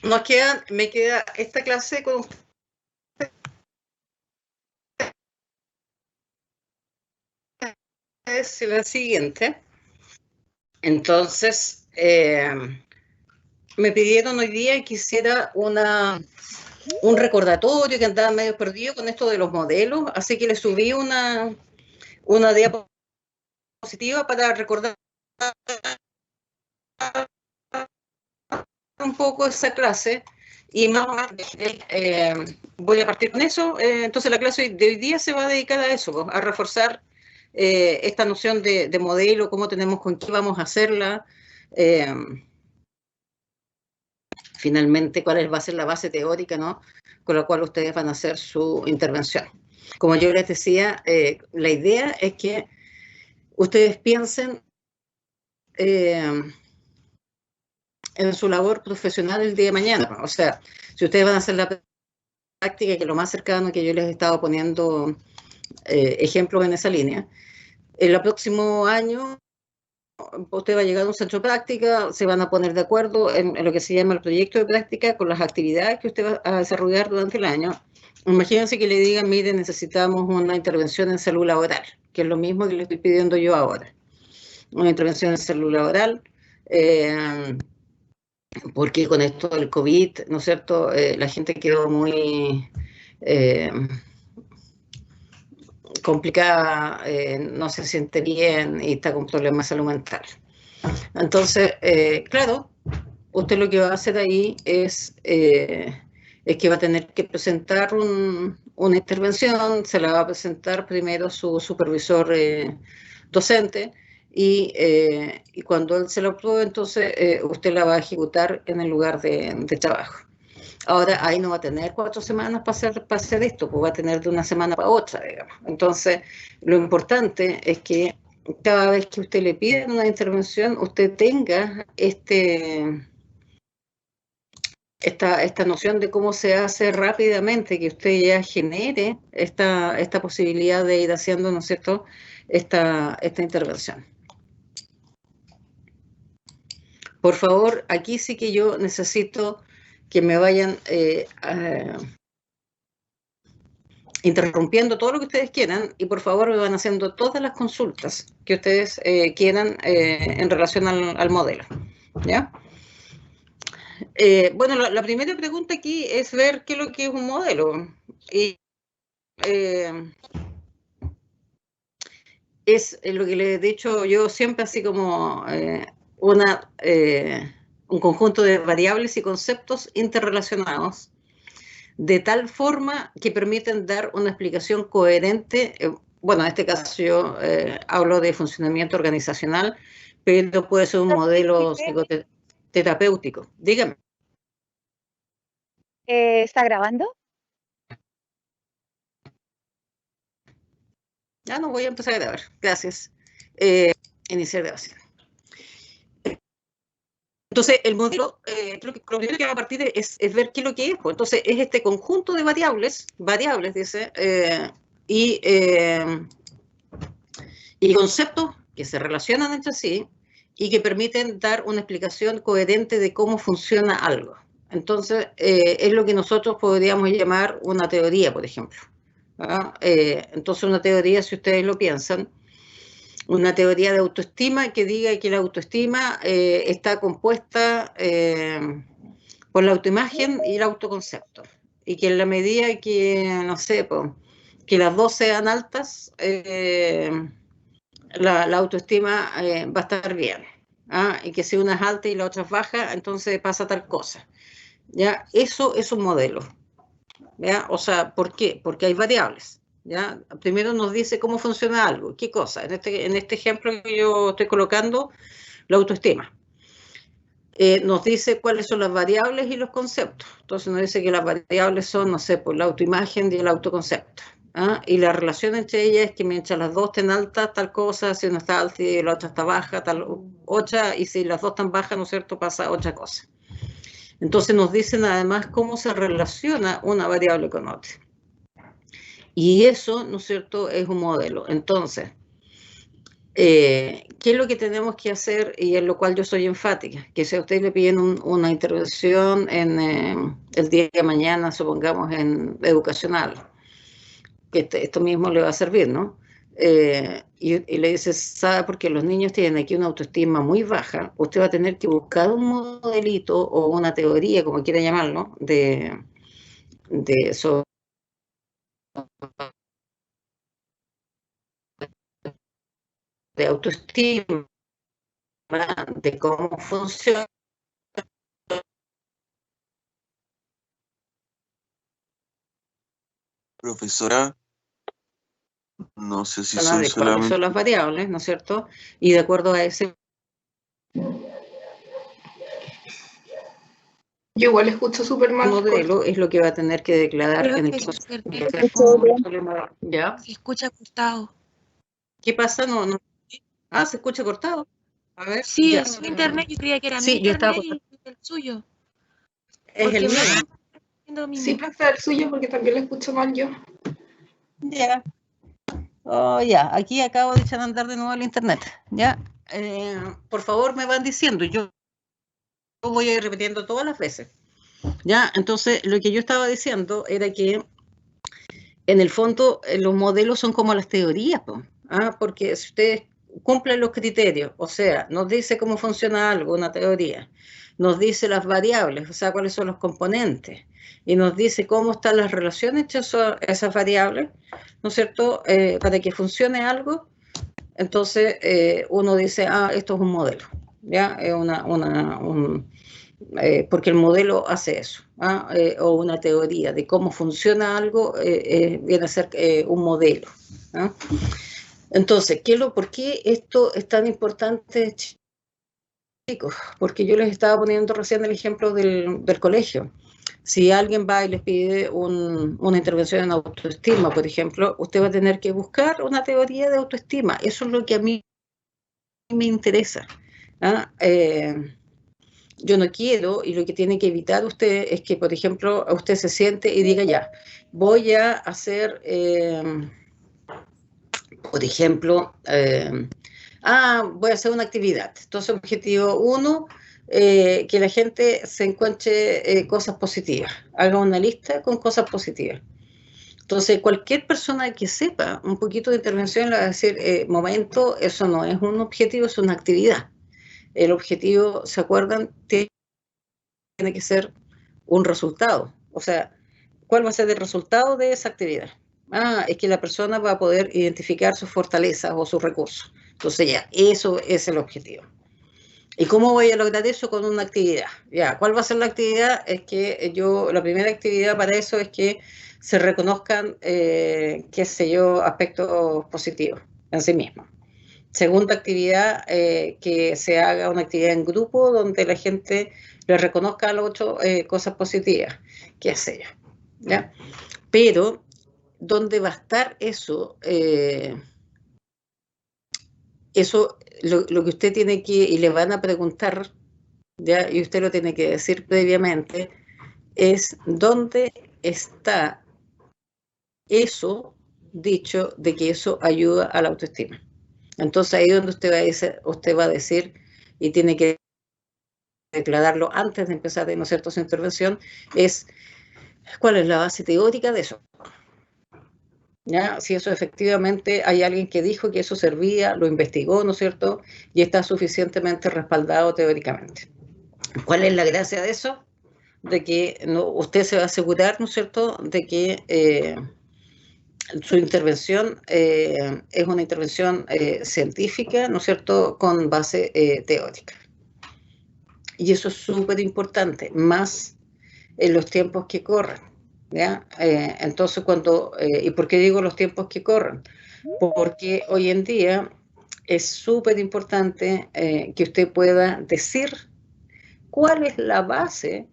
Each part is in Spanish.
me queda esta clase con ustedes, la siguiente. Entonces, me pidieron hoy día que hiciera un recordatorio, que andaba medio perdido con esto de los modelos, así que le subí una diapositiva para recordar un poco esa clase y más o menos voy a partir con eso. Entonces la clase de hoy día se va a dedicar a eso, a reforzar esta noción de modelo, cómo tenemos, con qué vamos a hacerla, eh, finalmente cuál va a ser la base teórica, ¿no?, con la cual ustedes van a hacer su intervención. Como yo les decía, la idea es que ustedes piensen en su labor profesional el día de mañana. O sea, si ustedes van a hacer la práctica, que es lo más cercano que yo les he estado poniendo ejemplos en esa línea, el próximo año usted va a llegar a un centro de práctica, se van a poner de acuerdo en lo que se llama el proyecto de práctica con las actividades que usted va a desarrollar durante el año. Imagínense que le digan, mire, necesitamos una intervención en salud laboral, que es lo mismo que le estoy pidiendo yo ahora. Una intervención en salud laboral, porque con esto del COVID, ¿no es cierto?, la gente quedó muy complicada, no se siente bien y está con problemas de salud mental. Entonces, claro, usted lo que va a hacer ahí es que va a tener que presentar una intervención, se la va a presentar primero su supervisor docente y cuando él se lo apruebe, entonces usted la va a ejecutar en el lugar de trabajo. Ahora, ahí no va a tener 4 semanas para hacer esto, pues va a tener de una semana para otra, digamos. Entonces, lo importante es que cada vez que usted le pide una intervención, usted tenga esta noción de cómo se hace rápidamente, que usted ya genere esta posibilidad de ir haciendo, ¿no es cierto?, esta intervención. Por favor, aquí sí que yo necesito que me vayan interrumpiendo todo lo que ustedes quieran y por favor me van haciendo todas las consultas que ustedes quieran en relación al modelo. ¿Ya? Bueno, la primera pregunta aquí es ver qué es lo que es un modelo. Y es lo que les he dicho yo siempre, así como un conjunto de variables y conceptos interrelacionados, de tal forma que permiten dar una explicación coherente. Bueno, en este caso yo hablo de funcionamiento organizacional, pero puede ser un modelo psicoterapéutico. Dígame. ¿Está grabando? Ya no voy a empezar a grabar. Gracias. Iniciar grabación. Entonces, el modelo, lo primero que va a partir es ver qué es lo que es. Pues. Entonces, es este conjunto de variables, dice, y conceptos que se relacionan entre sí y que permiten dar una explicación coherente de cómo funciona algo. Entonces, es lo que nosotros podríamos llamar una teoría, por ejemplo. ¿Ah? Entonces, una teoría, si ustedes lo piensan, una teoría de autoestima que diga que la autoestima está compuesta por la autoimagen y el autoconcepto. Y que en la medida que, no sé, pues, que las dos sean altas, la autoestima va a estar bien. ¿Ah? Y que si una es alta y la otra es baja, entonces pasa tal cosa. ¿Ya? Eso es un modelo. ¿Ya? O sea, ¿por qué? Porque hay variables. ¿Ya? Primero nos dice cómo funciona algo, qué cosa. En este ejemplo que yo estoy colocando, la autoestima. Nos dice cuáles son las variables y los conceptos. Entonces nos dice que las variables son, no sé, pues la autoimagen y el autoconcepto. ¿Ah? Y la relación entre ellas es que mientras las dos estén altas, tal cosa, si una está alta y la otra está baja, tal otra, y si las dos están bajas, ¿no es cierto?, pasa otra cosa. Entonces nos dicen además cómo se relaciona una variable con otra. Y eso, ¿no es cierto?, es un modelo. Entonces, ¿qué es lo que tenemos que hacer y en lo cual yo soy enfática? Que si a ustedes le piden una intervención en el día de mañana, supongamos en educacional, que esto mismo le va a servir, ¿no? Y le dices, ¿sabe? Porque los niños tienen aquí una autoestima muy baja, usted va a tener que buscar un modelito o una teoría, como quiera llamarlo, sobre de autoestima, de cómo funciona. Profesora, no sé si son De cuáles son solamente... las variables, ¿no es cierto? Y de acuerdo a ese Yo igual escucho súper mal. modelo es lo que va a tener que declarar en el Profe, proceso. ¿Ya? se escucha cortado. ¿Qué pasa? Ah, se escucha cortado. A ver, Sí, ya. es su internet, yo creía que era Sí, mi yo estaba internet y el suyo. Es el Porque mío. me está haciendo lo mismo. Sí, profe, el suyo, porque también lo escucho mal yo. Ya. Oh, ya. Aquí acabo de echar a andar de nuevo el internet. Ya. Por favor, me van diciendo. Yo voy a ir repitiendo todas las veces. Ya. Entonces, lo que yo estaba diciendo era que en el fondo los modelos son como las teorías, po. Porque si ustedes cumplen los criterios, o sea, nos dice cómo funciona algo, una teoría, nos dice las variables, o sea, cuáles son los componentes, y nos dice cómo están las relaciones entre esas variables, ¿no es cierto? Para que funcione algo, entonces uno dice, esto es un modelo, ¿ya? Es porque el modelo hace eso, o una teoría de cómo funciona algo, viene a ser un modelo. ¿Ah? Entonces, ¿por qué esto es tan importante, chicos? Porque yo les estaba poniendo recién el ejemplo del colegio. Si alguien va y les pide una intervención en autoestima, por ejemplo, usted va a tener que buscar una teoría de autoestima. Eso es lo que a mí me interesa. ¿Ah? Yo no quiero, y lo que tiene que evitar usted es que, por ejemplo, usted se siente y diga, ya, voy a hacer, por ejemplo, voy a hacer una actividad. Entonces, objetivo 1, que la gente se encuentre cosas positivas, haga una lista con cosas positivas. Entonces, cualquier persona que sepa un poquito de intervención le va a decir, momento, eso no es un objetivo, es una actividad. El objetivo, ¿se acuerdan? Tiene que ser un resultado. O sea, ¿cuál va a ser el resultado de esa actividad? Es que la persona va a poder identificar sus fortalezas o sus recursos. Entonces ya, eso es el objetivo. ¿Y cómo voy a lograr eso? Con una actividad. Ya, ¿cuál va a ser la actividad? Es que la primera actividad para eso es que se reconozcan, qué sé yo, aspectos positivos en sí mismos. Segunda actividad, que se haga una actividad en grupo donde la gente le reconozca al otro cosas positivas, qué sé yo, ¿ya? Pero, ¿dónde va a estar eso? Eso, lo que usted tiene que, y le van a preguntar, ¿ya? Y usted lo tiene que decir previamente, es dónde está eso dicho de que eso ayuda a la autoestima. Entonces ahí es donde usted va a decir y tiene que declararlo antes de empezar, ¿no es cierto?, su intervención, es cuál es la base teórica de eso. ¿Ya? Si eso efectivamente hay alguien que dijo que eso servía, lo investigó, ¿no es cierto?, y está suficientemente respaldado teóricamente. ¿Cuál es la gracia de eso? De que usted se va a asegurar, ¿no es cierto?, de que su intervención es una intervención científica, ¿no es cierto?, con base teórica. Y eso es súper importante, más en los tiempos que corren. ¿Ya? Entonces, ¿y por qué digo los tiempos que corren? Porque hoy en día es súper importante que usted pueda decir cuál es la base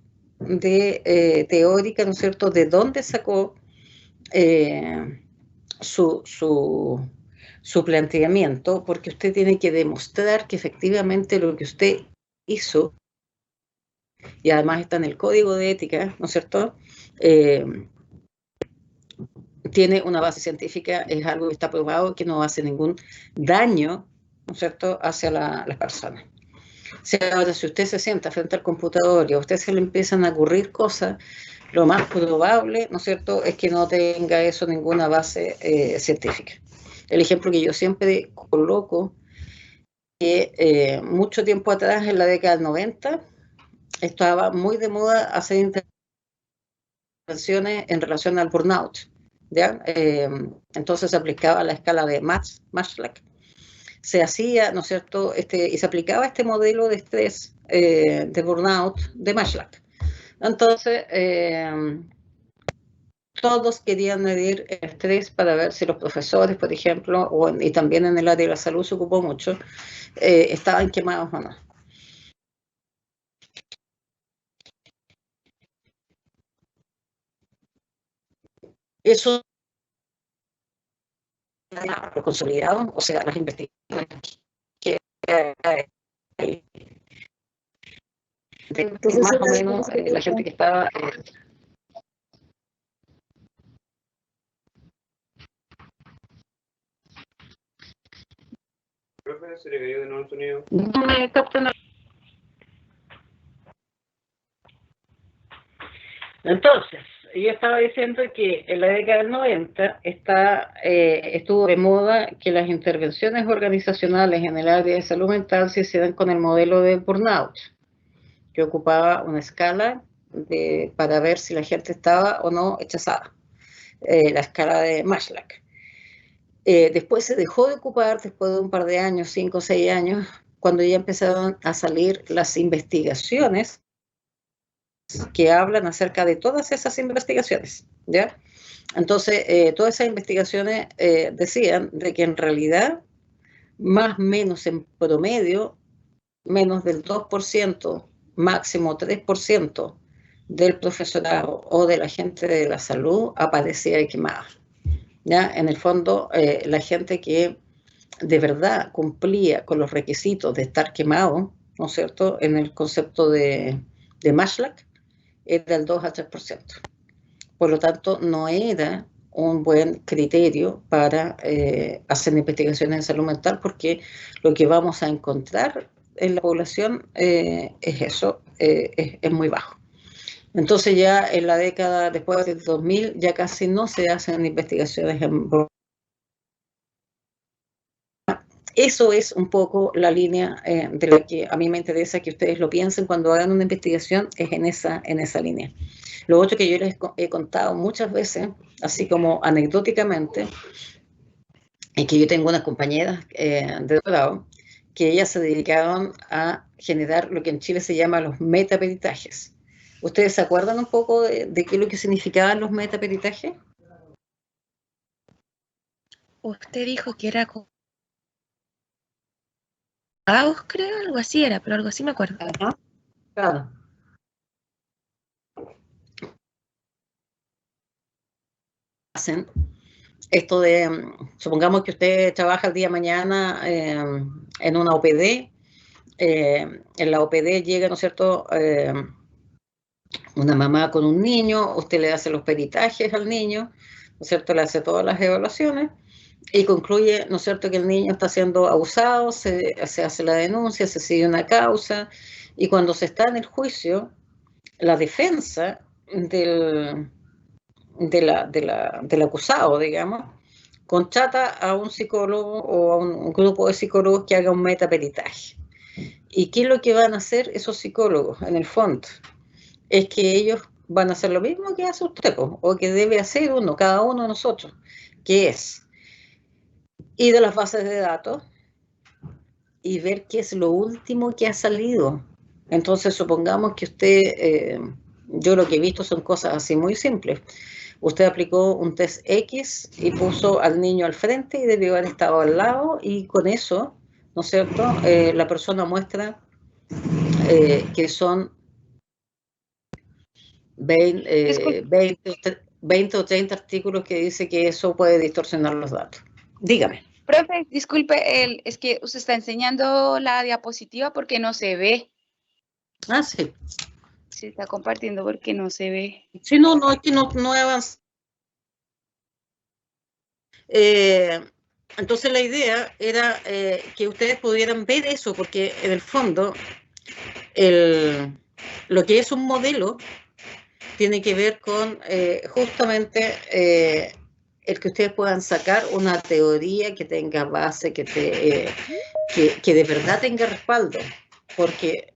teórica, ¿no es cierto?, de dónde sacó su, su, su planteamiento, porque usted tiene que demostrar que efectivamente lo que usted hizo, y además está en el código de ética, ¿no es cierto?, tiene una base científica, es algo que está probado, que no hace ningún daño ¿no es cierto?, hacia las personas. Ahora, si usted se sienta frente al computador y a usted se le empiezan a ocurrir cosas, lo más probable, ¿no es cierto?, es que no tenga eso ninguna base científica. El ejemplo que yo siempre coloco, que mucho tiempo atrás, en la década del 90, estaba muy de moda hacer intervenciones en relación al burnout, ¿ya? Entonces se aplicaba la escala de Maslach. Se hacía, ¿no es cierto?, y se aplicaba este modelo de estrés, de burnout, de Maslach. Entonces, todos querían medir el estrés para ver si los profesores, por ejemplo, y también en el área de la salud se ocupó mucho, estaban quemados o no. Eso lo consolidado, o sea, las investigaciones que entonces, más o menos la gente que estaba Profe, se le cayó de nuevo el sonido. no me captan. Entonces, yo estaba diciendo que en la década del 90 estuvo de moda que las intervenciones organizacionales en el área de salud mental se hicieran con el modelo de burnout, que ocupaba una escala para ver si la gente estaba o no hechizada, la escala de Maslach. Después se dejó de ocupar, después de un par de años, 5 o 6 años, cuando ya empezaron a salir las investigaciones que hablan acerca de todas esas investigaciones, ¿ya? Entonces, todas esas investigaciones decían de que en realidad, más o menos en promedio, menos del 2%, máximo 3% del profesorado o de la gente de la salud aparecía quemada. ¿Ya? En el fondo, la gente que de verdad cumplía con los requisitos de estar quemado, ¿no es cierto?, en el concepto de Maslach, era del 2 al 3%. Por lo tanto, no era un buen criterio para hacer investigaciones en salud mental, porque lo que vamos a encontrar en la población es eso, es muy bajo. Entonces ya en la década después del 2000 ya casi no se hacen investigaciones en... Eso es un poco la línea de la que a mí me interesa que ustedes lo piensen cuando hagan una investigación, es en esa línea. Lo otro que yo les he contado muchas veces, así como anecdóticamente, es que yo tengo unas compañeras de doctorado que ellas se dedicaron a generar lo que en Chile se llama los metaperitajes. ¿Ustedes se acuerdan un poco de qué es lo que significaban los metaperitajes? Usted dijo que era como caos, creo, algo así era, pero algo así me acuerdo. Ajá, claro. Hacen esto de, supongamos que usted trabaja el día de mañana en una OPD, en la OPD llega, ¿no es cierto?, una mamá con un niño, usted le hace los peritajes al niño, ¿no es cierto?, le hace todas las evaluaciones y concluye, ¿no es cierto?, que el niño está siendo abusado, se hace la denuncia, se sigue una causa, y cuando se está en el juicio, la defensa del acusado, digamos, contrata a un psicólogo o a un grupo de psicólogos que haga un metaperitaje. ¿Y qué es lo que van a hacer esos psicólogos, en el fondo? Es que ellos van a hacer lo mismo que hace usted, o que debe hacer cada uno de nosotros, que es ir a las bases de datos y ver qué es lo último que ha salido. Entonces, supongamos que usted, yo lo que he visto son cosas así muy simples. Usted aplicó un test X y puso al niño al frente y debió haber estado al lado, y con eso, ¿no es cierto?, la persona muestra que son 20 o 30 artículos que dice que eso puede distorsionar los datos. Dígame. Profe, disculpe, es que usted está enseñando la diapositiva porque no se ve. Ah, sí. Se está compartiendo porque no se ve. Sí, no, es que no avanza. Entonces la idea era que ustedes pudieran ver eso, porque en el fondo lo que es un modelo tiene que ver con justamente el que ustedes puedan sacar una teoría que tenga base, que de verdad tenga respaldo, porque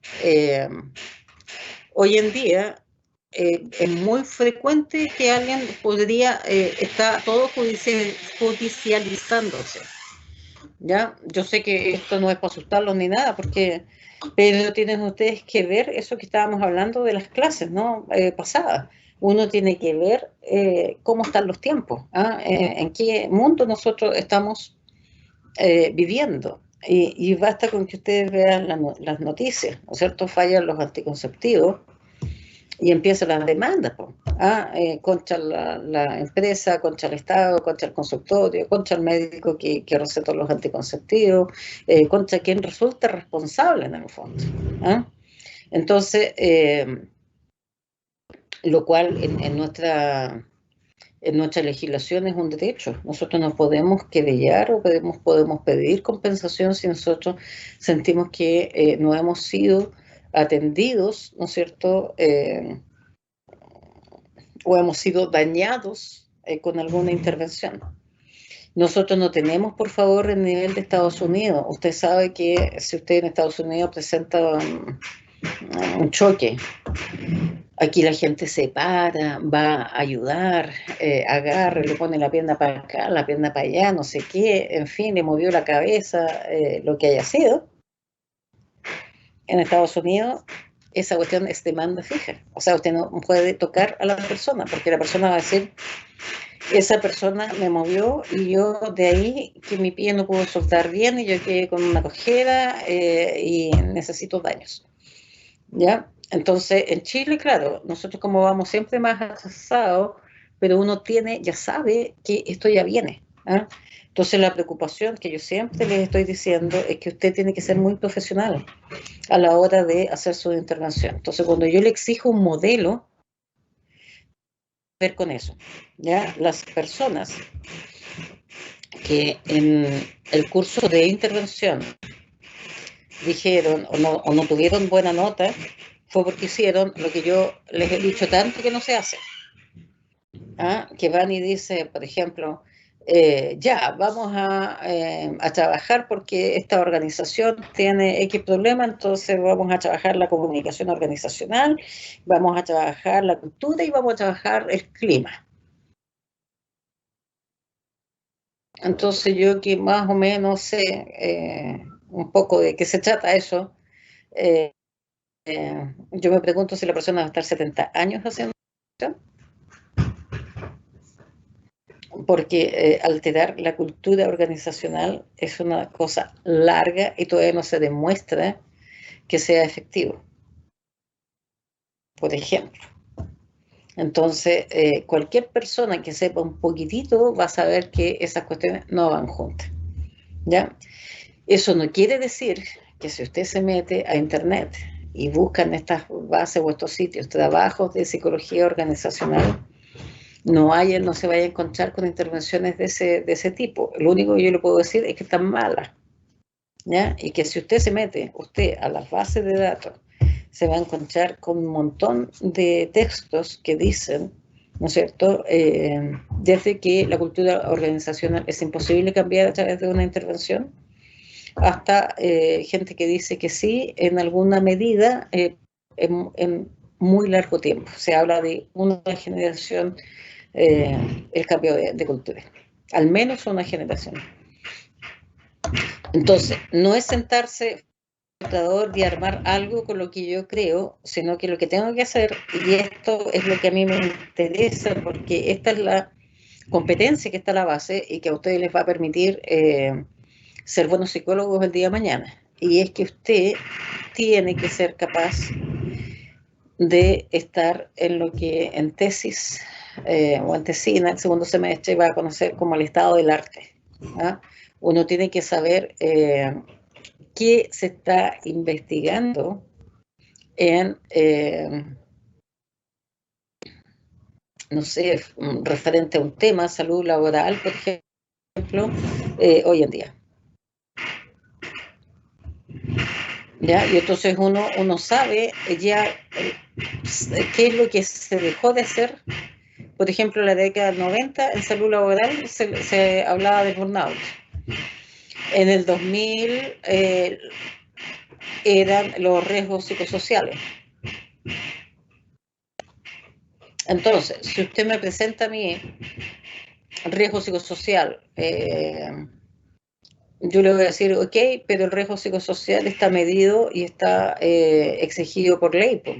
hoy en día es muy frecuente que alguien está todo judicializándose, ¿ya? Yo sé que esto no es para asustarlos ni nada, pero tienen ustedes que ver eso que estábamos hablando de las clases, ¿no? Pasadas. Uno tiene que ver cómo están los tiempos, ¿ah? En qué mundo nosotros estamos viviendo. Y basta con que ustedes vean las noticias, ¿no es cierto? Fallan los anticonceptivos y empiezan las demandas, contra la empresa, contra el Estado, contra el consultorio, contra el médico que recetó los anticonceptivos, contra quien resulta responsable en el fondo. Entonces, lo cual en nuestra legislación es un derecho. Nosotros no podemos querellar o podemos pedir compensación si nosotros sentimos que no hemos sido atendidos, ¿no es cierto?, o hemos sido dañados con alguna intervención. Nosotros no tenemos, por favor, el nivel de Estados Unidos. Usted sabe que si usted en Estados Unidos presenta un choque, aquí la gente se para, va a ayudar, agarra, le pone la pierna para acá, la pierna para allá, no sé qué, en fin, le movió la cabeza, lo que haya sido. En Estados Unidos esa cuestión es demanda fija. O sea, usted no puede tocar a la persona, porque la persona va a decir, esa persona me movió y yo de ahí que mi pie no pudo soltar bien y yo quedé con una cojera y necesito daños. ¿Ya? Entonces, en Chile, claro, nosotros como vamos siempre más atrasados, pero uno ya sabe que esto ya viene. Entonces, la preocupación que yo siempre les estoy diciendo es que usted tiene que ser muy profesional a la hora de hacer su intervención. Entonces, cuando yo le exijo un modelo, ver con eso, ¿ya? Las personas que en el curso de intervención dijeron o no tuvieron buena nota, fue porque hicieron lo que yo les he dicho tanto que no se hace. Que van y dicen, por ejemplo, ya, vamos a trabajar porque esta organización tiene X problema, entonces vamos a trabajar la comunicación organizacional, vamos a trabajar la cultura y vamos a trabajar el clima. Entonces yo que más o menos sé un poco de qué se trata eso, yo me pregunto si la persona va a estar 70 años haciendo eso, porque alterar la cultura organizacional es una cosa larga y todavía no se demuestra que sea efectivo, por ejemplo. Entonces, cualquier persona que sepa un poquitito va a saber que esas cuestiones no van juntas, ¿ya? Eso no quiere decir que si usted se mete a internet y busca en estas bases o estos sitios trabajos de psicología organizacional, no se vaya a encontrar con intervenciones de ese tipo. Lo único que yo le puedo decir es que están malas, ¿ya? Y que si usted se mete a las bases de datos, se va a encontrar con un montón de textos que dicen, ¿no es cierto?, desde que la cultura organizacional es imposible cambiar a través de una intervención, hasta gente que dice que sí, en alguna medida, en muy largo tiempo. Se habla de una generación, el cambio de cultura, al menos una generación. Entonces, no es sentarse y armar algo con lo que yo creo, sino que lo que tengo que hacer, y esto es lo que a mí me interesa, porque esta es la competencia que está a la base y que a ustedes les va a permitir ser buenos psicólogos el día de mañana, y es que usted tiene que ser capaz de estar en lo que en tesis o en tesina, el segundo semestre, va a conocer como el estado del arte. Uno tiene que saber qué se está investigando en, no sé, referente a un tema, salud laboral, por ejemplo, hoy en día. ¿Ya? Y entonces uno sabe ya qué es lo que se dejó de hacer. Por ejemplo, en la década del 90 en salud laboral se hablaba de burnout. En el 2000 eran los riesgos psicosociales. Entonces, si usted me presenta a mí riesgo psicosocial, yo le voy a decir, ok, pero el riesgo psicosocial está medido y está exigido por ley. Pues.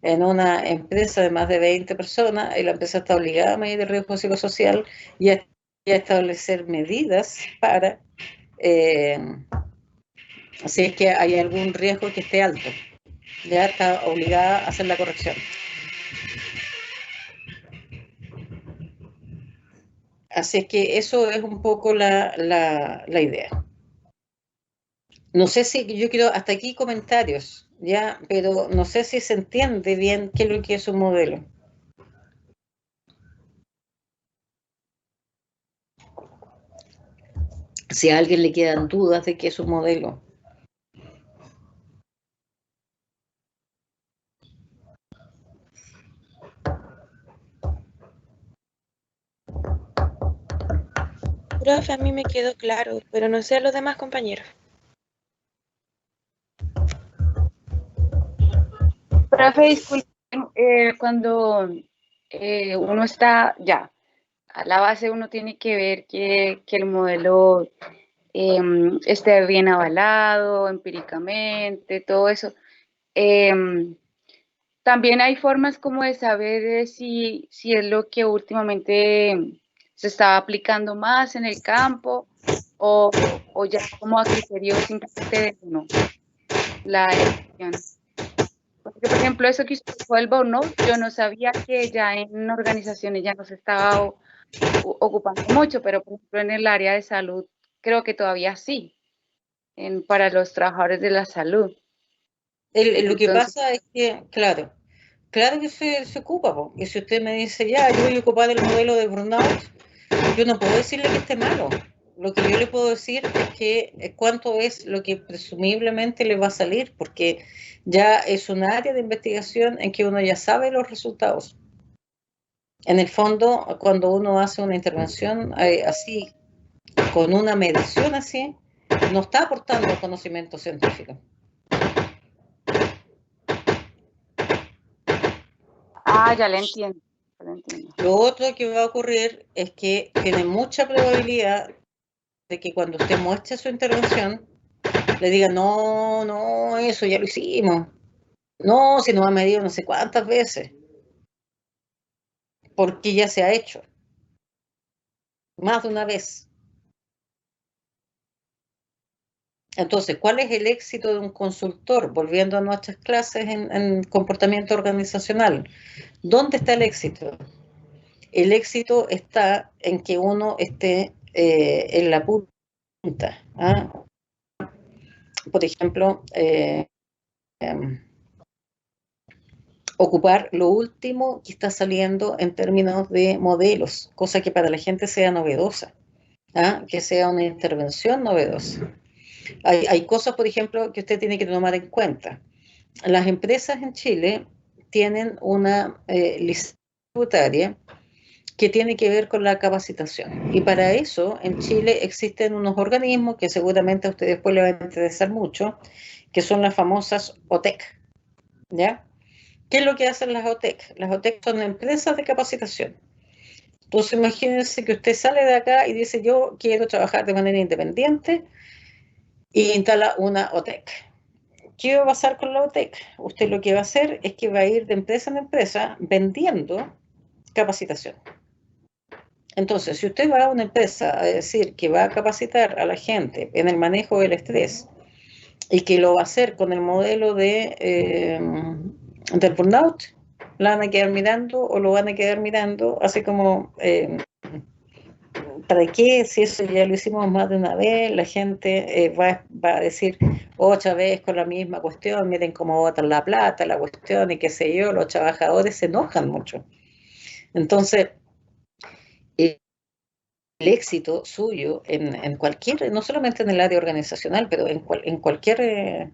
En una empresa de más de 20 personas, la empresa está obligada a medir el riesgo psicosocial y a establecer medidas para si es que hay algún riesgo que esté alto. Ya está obligada a hacer la corrección. Así es que eso es un poco la idea. No sé si yo quiero hasta aquí comentarios, ya, pero no sé si se entiende bien qué es lo que es un modelo. Si a alguien le quedan dudas de qué es un modelo. Profe, a mí me quedó claro, pero no sé a los demás compañeros. Profe, disculpen, cuando uno está ya a la base, uno tiene que ver que el modelo esté bien avalado empíricamente, todo eso. También hay formas como de saber si es lo que últimamente se está aplicando más en el campo o ya como a criterio simplemente de uno, la elección. Porque, por ejemplo, eso que usted dijo del burnout, yo no sabía que ya en organizaciones ya no se estaba ocupando mucho, pero por ejemplo en el área de salud creo que todavía sí, para los trabajadores de la salud. Lo que pasa es que, claro que se ocupa, po. Y si usted me dice, ya, yo voy a ocupar el modelo de burnout, yo no puedo decirle que esté malo. Lo que yo le puedo decir es que cuánto es lo que presumiblemente le va a salir, porque ya es un área de investigación en que uno ya sabe los resultados. En el fondo, cuando uno hace una intervención así, con una medición así, no está aportando conocimiento científico. Ah, ya le entiendo. Lo otro que va a ocurrir es que tiene mucha probabilidad de que cuando usted muestre su intervención, le diga, no, eso ya lo hicimos. No, si nos ha medido no sé cuántas veces. Porque ya se ha hecho. Más de una vez. Entonces, ¿cuál es el éxito de un consultor? Volviendo a nuestras clases en comportamiento organizacional. ¿Dónde está el éxito? El éxito está en que uno esté en la punta. ¿Ah? Por ejemplo, ocupar lo último que está saliendo en términos de modelos, cosa que para la gente sea novedosa, ¿ah? Que sea una intervención novedosa. Hay cosas, por ejemplo, que usted tiene que tomar en cuenta. Las empresas en Chile tienen una licencia tributaria que tiene que ver con la capacitación. Y para eso, en Chile existen unos organismos que seguramente a usted después le van a interesar mucho, que son las famosas OTEC, ¿ya? ¿Qué es lo que hacen las OTEC? Las OTEC son empresas de capacitación. Entonces, imagínense que usted sale de acá y dice, yo quiero trabajar de manera independiente y instala una OTEC. ¿Qué va a pasar con la OTEC? Usted lo que va a hacer es que va a ir de empresa en empresa vendiendo capacitación. Entonces, si usted va a una empresa a decir que va a capacitar a la gente en el manejo del estrés y que lo va a hacer con el modelo del burnout, la van a quedar mirando o lo van a quedar mirando así como, ¿para qué? Si eso ya lo hicimos más de una vez, la gente va a decir otra vez con la misma cuestión, miren cómo botan la plata, la cuestión y qué sé yo, los trabajadores se enojan mucho. Entonces, éxito suyo en cualquier, no solamente en el área organizacional, pero en cualquier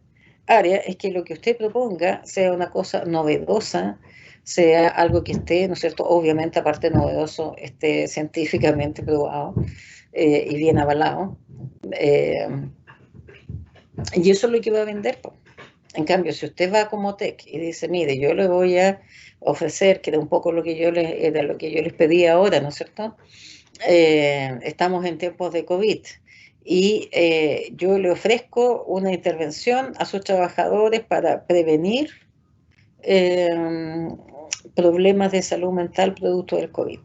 área, es que lo que usted proponga sea una cosa novedosa, sea algo que esté, ¿no es cierto? Obviamente, aparte de novedoso, esté científicamente probado y bien avalado. Y eso es lo que va a vender, po. En cambio, si usted va como TEC y dice, mire, yo le voy a ofrecer, que era un poco lo que yo les pedí ahora, ¿no es cierto? Estamos en tiempos de COVID y yo le ofrezco una intervención a sus trabajadores para prevenir problemas de salud mental producto del COVID.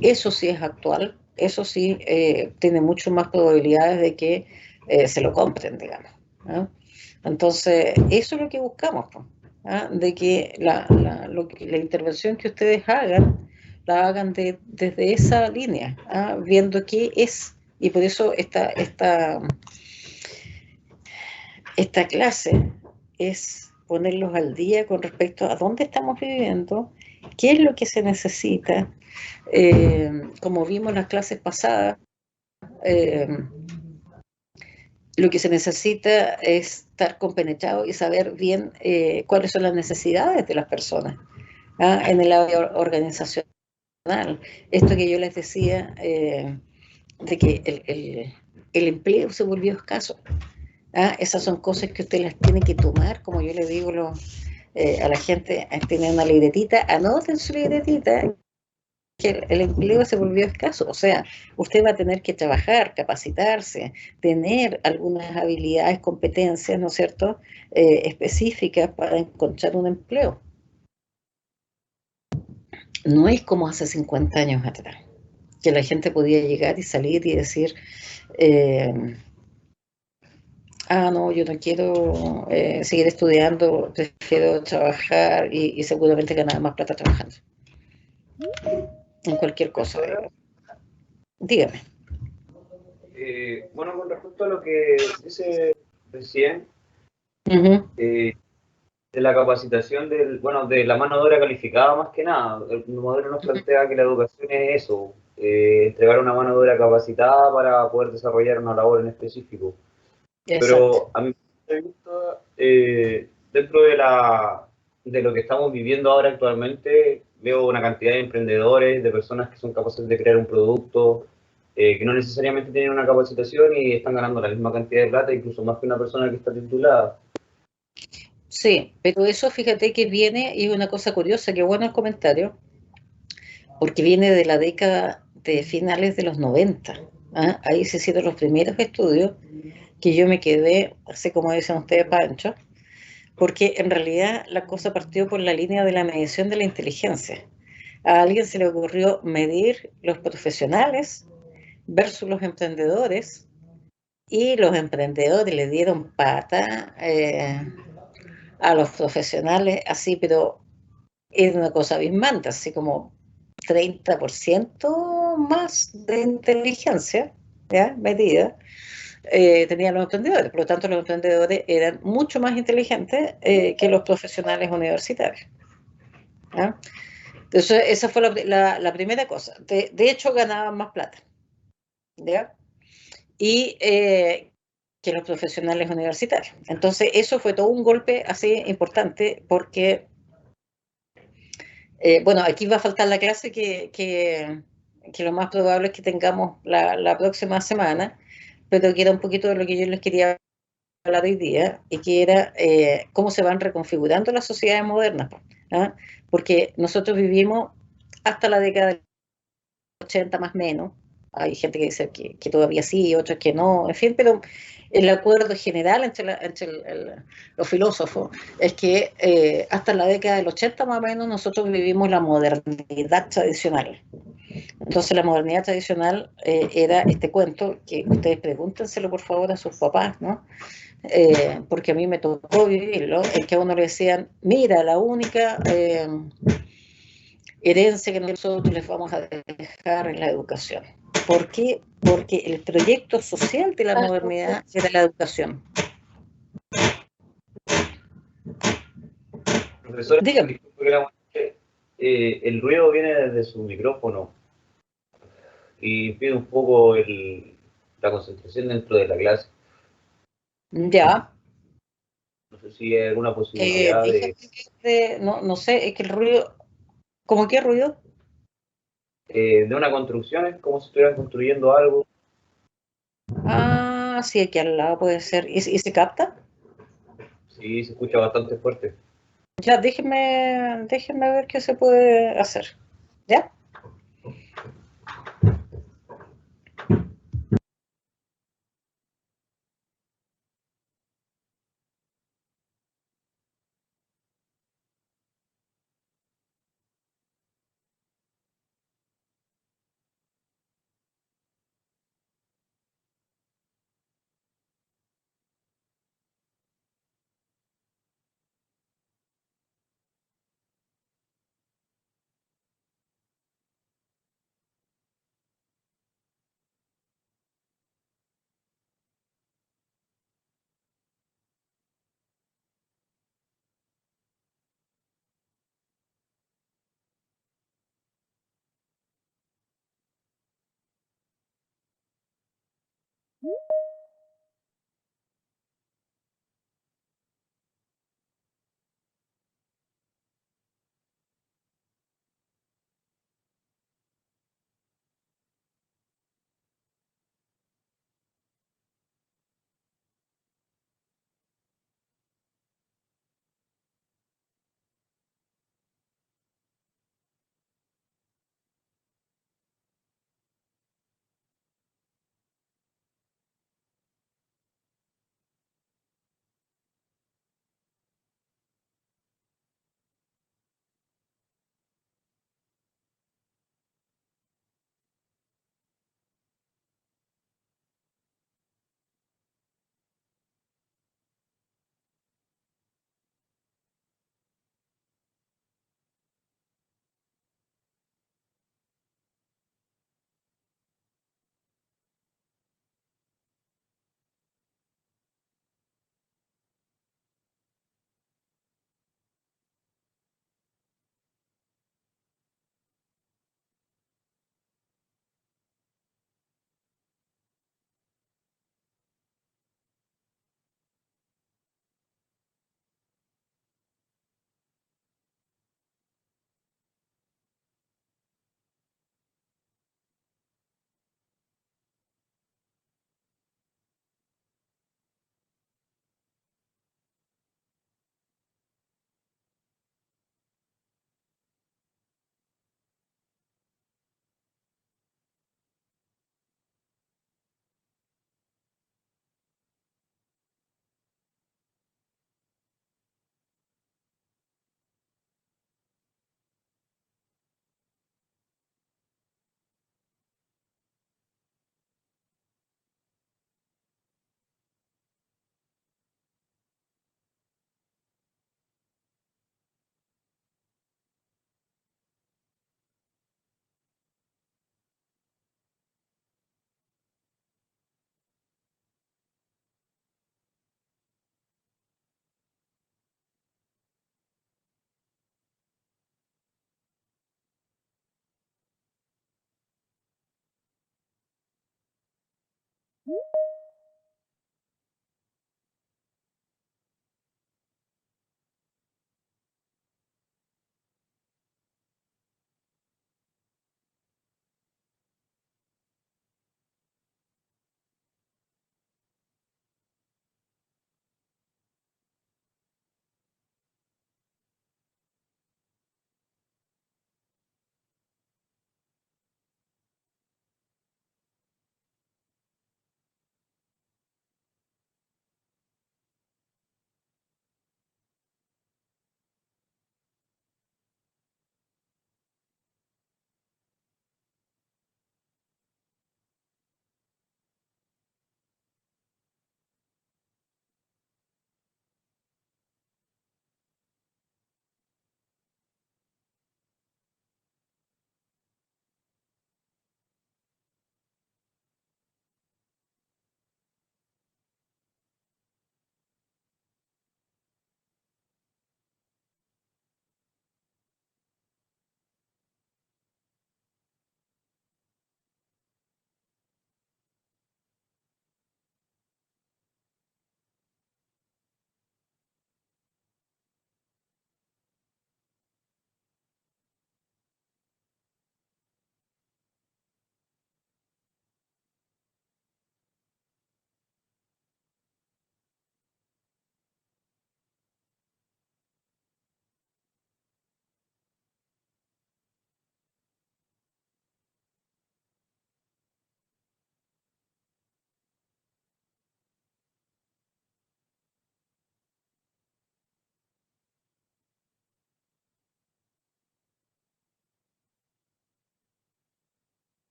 Eso sí es actual, eso sí tiene mucho más probabilidades de que se lo compren, digamos, ¿no? Entonces, eso es lo que buscamos, ¿no? De que la intervención que ustedes hagan, la hagan desde esa línea, ¿no? Viendo qué es, y por eso esta clase es ponerlos al día con respecto a dónde estamos viviendo, qué es lo que se necesita. Como vimos en las clases pasadas, lo que se necesita es estar compenetrado y saber bien cuáles son las necesidades de las personas en el área organizacional. Esto que yo les decía, de que el empleo se volvió escaso. Esas son cosas que usted las tiene que tomar, como yo le digo a la gente, tienen una libretita, anoten su libretita, que el empleo se volvió escaso. O sea, usted va a tener que trabajar, capacitarse, tener algunas habilidades, competencias, ¿no es cierto?, específicas para encontrar un empleo. No es como hace 50 años atrás, que la gente podía llegar y salir y decir, no, yo no quiero seguir estudiando, prefiero trabajar y seguramente ganar más plata trabajando. En cualquier cosa. Dígame. Bueno, con respecto a lo que dice recién, de la capacitación de la mano de obra calificada más que nada, el modelo nos plantea que la educación es eso, entregar una mano de obra capacitada para poder desarrollar una labor en específico. Pero a mi punto de vista, dentro de lo que estamos viviendo ahora actualmente, veo una cantidad de emprendedores, de personas que son capaces de crear un producto, que no necesariamente tienen una capacitación y están ganando la misma cantidad de plata, incluso más que una persona que está titulada. Sí, pero eso fíjate que viene, y es una cosa curiosa, que bueno el comentario, porque viene de la década de finales de los 90. Ahí se hicieron los primeros estudios que yo me quedé, así como dicen ustedes, Pancho, porque en realidad la cosa partió por la línea de la medición de la inteligencia. A alguien se le ocurrió medir los profesionales versus los emprendedores, y los emprendedores le dieron pata a los profesionales, así, pero es una cosa abismante, así como 30% más de inteligencia, ¿ya?, medida, tenían los emprendedores. Por lo tanto, los emprendedores eran mucho más inteligentes que los profesionales universitarios, ¿ya? Entonces, esa fue la primera cosa. De hecho, ganaban más plata, ¿ya?, y que los profesionales universitarios. Entonces, eso fue todo un golpe así importante, porque bueno, aquí va a faltar la clase que lo más probable es que tengamos la próxima semana, pero que era un poquito de lo que yo les quería hablar hoy día, y que era cómo se van reconfigurando las sociedades modernas, ¿ah? Porque nosotros vivimos hasta la década del 80 más o menos. Hay gente que dice que todavía sí, otros que no, en fin, pero el acuerdo general entre los filósofos es que hasta la década del 80 más o menos nosotros vivimos la modernidad tradicional. Entonces la modernidad tradicional era este cuento que ustedes pregúntenselo por favor a sus papás, ¿no? Porque a mí me tocó vivirlo, en que a uno le decían, mira, la única herencia que nosotros les vamos a dejar en la educación. ¿Por qué? Porque el proyecto social de la modernidad era la educación. Profesora, dígame. el ruido viene desde su micrófono. y impide un poco la concentración dentro de la clase. Ya. No sé si hay alguna posibilidad Déjame ver no sé, es que el ruido, ¿cómo qué ruido? de una construcción, es como si estuvieran construyendo algo. Ah, sí, aquí al lado puede ser. ¿Y se capta? Sí, se escucha bastante fuerte. Ya, déjeme ver qué se puede hacer. ¿Ya?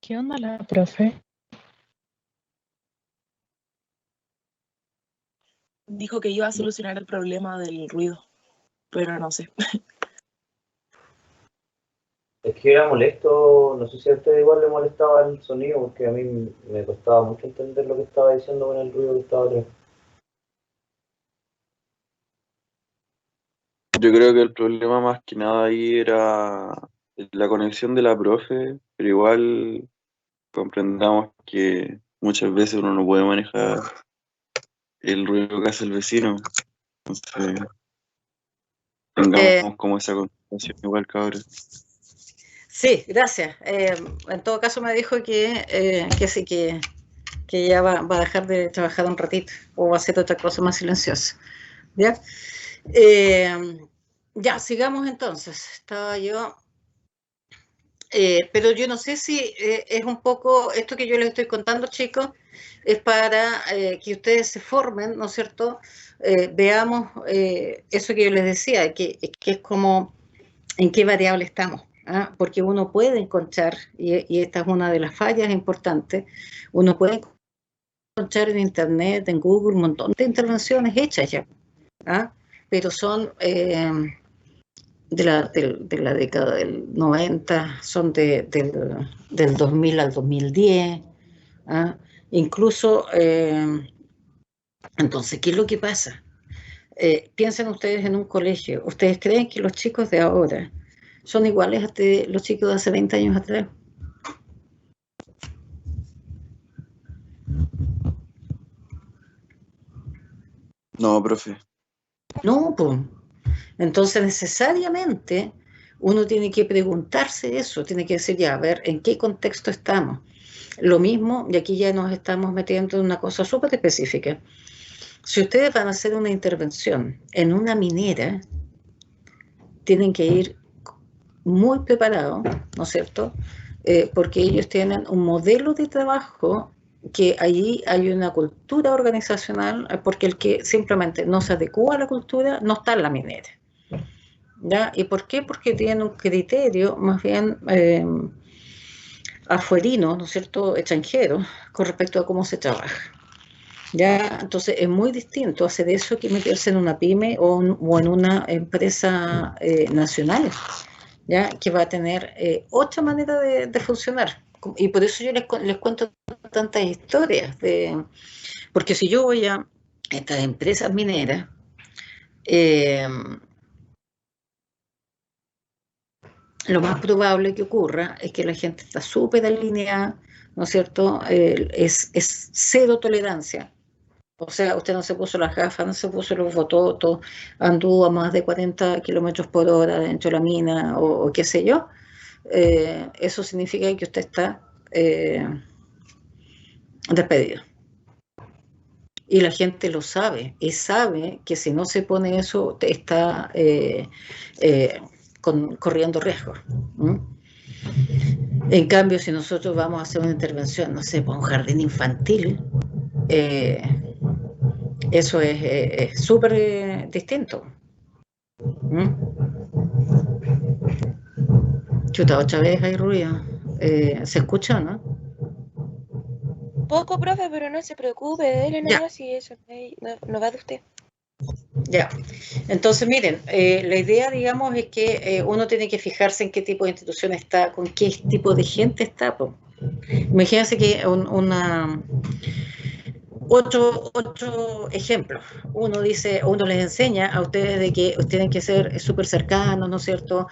¿Qué onda la profe? Dijo que iba a solucionar el problema del ruido, pero no sé. Es que era molesto, no sé si a usted igual le molestaba el sonido, porque a mí me costaba mucho entender lo que estaba diciendo con el ruido que estaba atrás. Yo creo que el problema más que nada ahí era la conexión de la profe, pero igual comprendamos que muchas veces uno no puede manejar el ruido que hace el vecino. Entonces, tengamos como esa conversación igual, cabros. Sí, gracias. En todo caso me dijo que sí, que ya va a dejar de trabajar un ratito o va a hacer otra cosa más silenciosa. ¿Ya? Ya, sigamos entonces. Estaba yo... pero yo no sé si es un poco, esto que yo les estoy contando, chicos, es para que ustedes se formen, ¿no es cierto? Veamos eso que yo les decía, que es como en qué variable estamos. ¿Ah? Porque uno puede encontrar, y esta es una de las fallas importantes, uno puede encontrar en Internet, en Google, un montón de intervenciones hechas ya, ¿ah? Pero son de la década del 90, son del 2000 al 2010, ¿ah? Incluso, entonces, ¿qué es lo que pasa? Piensen ustedes en un colegio, ¿ustedes creen que los chicos de ahora son iguales a los chicos de hace 20 años atrás? No, profe. No, pues. Entonces necesariamente uno tiene que preguntarse eso, tiene que decir, ya, a ver, ¿en qué contexto estamos? Lo mismo, y aquí ya nos estamos metiendo en una cosa súper específica. Si ustedes van a hacer una intervención en una minera, tienen que ir muy preparados, ¿no es cierto? Porque ellos tienen un modelo de trabajo que allí hay una cultura organizacional, porque el que simplemente no se adecua a la cultura no está en la minera. ¿Ya? ¿Y por qué? Porque tienen un criterio más bien afuerino, ¿no es cierto?, extranjero, con respecto a cómo se trabaja. ¿Ya? Entonces es muy distinto hacer eso que meterse en una pyme o en una empresa nacional, ¿ya? Que va a tener otra manera de funcionar. Y por eso yo les cuento tantas historias, porque si yo voy a estas empresas mineras, lo más probable que ocurra es que la gente está súper alineada, ¿no es cierto? Es cero tolerancia. O sea, usted no se puso las gafas, no se puso los bototos, anduvo a más de 40 kilómetros por hora dentro de la mina o qué sé yo. Eso significa que usted está despedido. Y la gente lo sabe, y sabe que si no se pone eso, está corriendo riesgos. En cambio, si nosotros vamos a hacer una intervención, no sé, para un jardín infantil, eso es súper distinto. Chuta, otra vez hay ruido. ¿Se escucha, no? Poco, profe, pero no se preocupe, dele nomás si eso no va de usted. Ya, entonces miren, la idea, digamos, es que uno tiene que fijarse en qué tipo de institución está, con qué tipo de gente está. Pues. Imagínense que otro ejemplo, uno les enseña a ustedes de que tienen que ser súper cercanos, ¿no es cierto?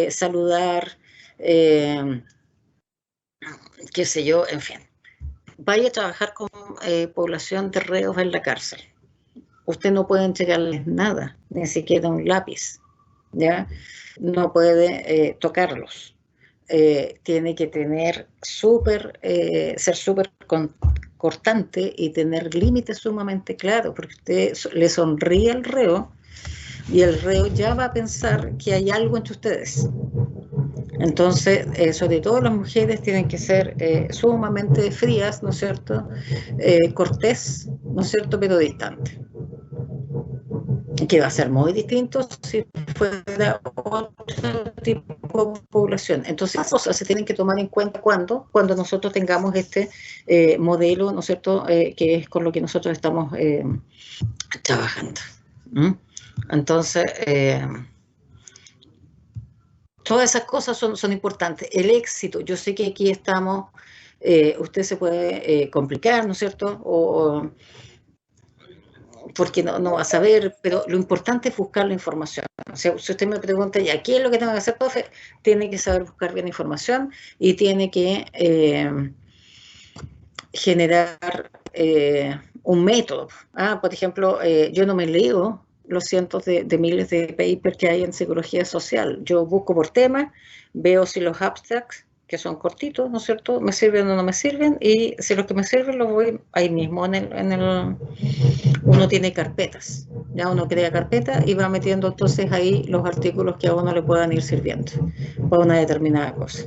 Saludar, qué sé yo, en fin. Vaya a trabajar con población de reos en la cárcel. Usted no puede entregarles nada, ni siquiera un lápiz, ¿ya? No puede tocarlos. Tiene que tener ser súper cortante y tener límites sumamente claros, porque usted le sonríe al reo y el reo ya va a pensar que hay algo entre ustedes. Entonces, sobre todo las mujeres tienen que ser sumamente frías, ¿no es cierto? Cortés, ¿no es cierto? Pero distante. que va a ser muy distinto si fuera otro tipo de población. Entonces, esas cosas se tienen que tomar en cuenta cuando nosotros tengamos este modelo, ¿no es cierto?, que es con lo que nosotros estamos trabajando. Entonces, todas esas cosas son importantes. El éxito, yo sé que aquí estamos, usted se puede complicar, ¿no es cierto?, porque no va a saber, pero lo importante es buscar la información. O sea, si usted me pregunta, ¿ya qué es lo que tengo que hacer, profe? Tiene que saber buscar bien información y tiene que generar un método. Por ejemplo, yo no me leo los cientos de miles de papers que hay en psicología social. Yo busco por tema, veo si los abstracts, que son cortitos, ¿no es cierto?, me sirven o no me sirven, y si los que me sirven los voy ahí mismo uno tiene carpetas, ya uno crea carpeta y va metiendo entonces ahí los artículos que a uno le puedan ir sirviendo para una determinada cosa.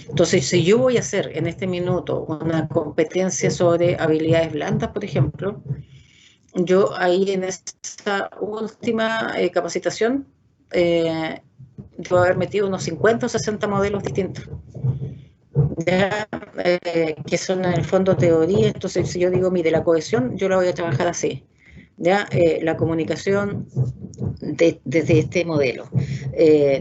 Entonces, si yo voy a hacer en este minuto una competencia sobre habilidades blandas, por ejemplo, yo ahí en esta última capacitación debo haber metido unos 50 o 60 modelos distintos, ya, que son en el fondo teoría. Entonces, si yo digo, mire, la cohesión yo la voy a trabajar así, ya, la comunicación desde este modelo,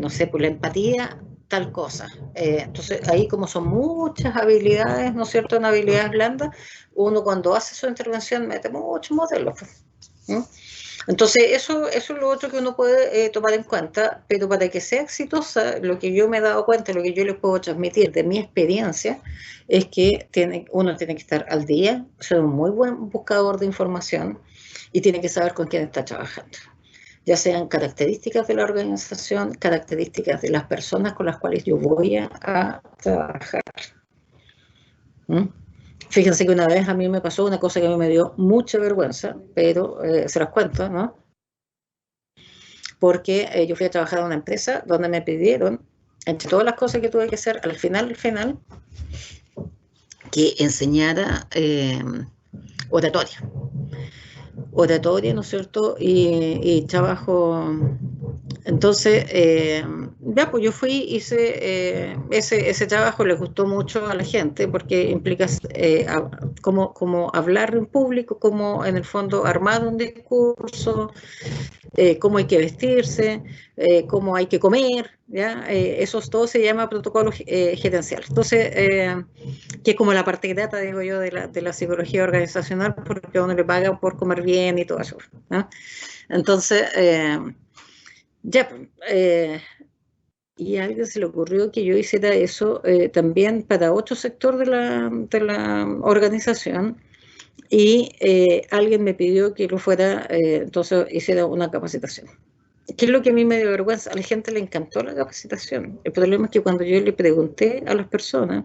no sé, pues la empatía, tal cosa. Entonces, ahí como son muchas habilidades, ¿no es cierto?, en habilidades blandas, uno cuando hace su intervención mete muchos modelos, ¿no? Entonces, eso es lo otro que uno puede tomar en cuenta, pero para que sea exitosa, lo que yo me he dado cuenta, lo que yo les puedo transmitir de mi experiencia, es que uno tiene que estar al día, ser un muy buen buscador de información y tiene que saber con quién está trabajando, ya sean características de la organización, características de las personas con las cuales yo voy a trabajar. Fíjense que una vez a mí me pasó una cosa que a mí me dio mucha vergüenza, pero se las cuento, ¿no? Porque yo fui a trabajar a una empresa donde me pidieron, entre todas las cosas que tuve que hacer, al final, que enseñara oratoria, ¿no es cierto?, y trabajo. Entonces, ya, pues yo fui, hice ese trabajo, le gustó mucho a la gente, porque implica como hablar en público, como en el fondo armar un discurso, cómo hay que vestirse, cómo hay que comer, ¿ya? Eso todo se llama protocolo gerencial. Entonces, que es como la parte grata, digo yo, de la psicología organizacional, porque a uno le pagan por comer bien y todo eso, ¿no? Entonces, ya, y a alguien se le ocurrió que yo hiciera eso también para otro sector de la organización, y alguien me pidió que lo fuera, entonces hiciera una capacitación. ¿Qué es lo que a mí me dio vergüenza? A la gente le encantó la capacitación. El problema es que cuando yo le pregunté a las personas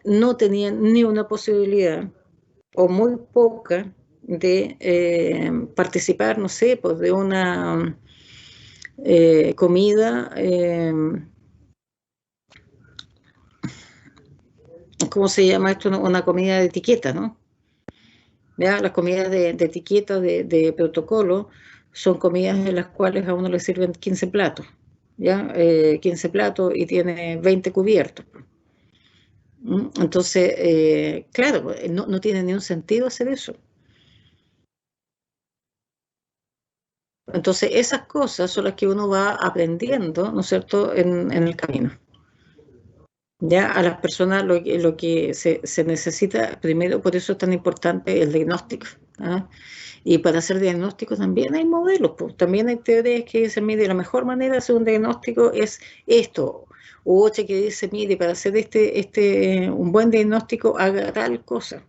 no tenían ni una posibilidad, o muy poca, de participar, no sé, pues de una comida, ¿cómo se llama esto? Una comida de etiqueta, ¿no? ¿Ya? Las comidas de etiqueta, de protocolo, son comidas en las cuales a uno le sirven 15 platos, ¿ya? 15 platos y tiene 20 cubiertos. Entonces, claro, no tiene ni un sentido hacer eso. Entonces, esas cosas son las que uno va aprendiendo, ¿no es cierto?, en el camino. Ya a las personas lo que se necesita primero, por eso es tan importante el diagnóstico, ¿ah? Y para hacer diagnóstico también hay modelos, pues. También hay teorías que dicen, mire, la mejor manera de hacer un diagnóstico es esto, u otra que dice, mire, para hacer un buen diagnóstico haga tal cosa.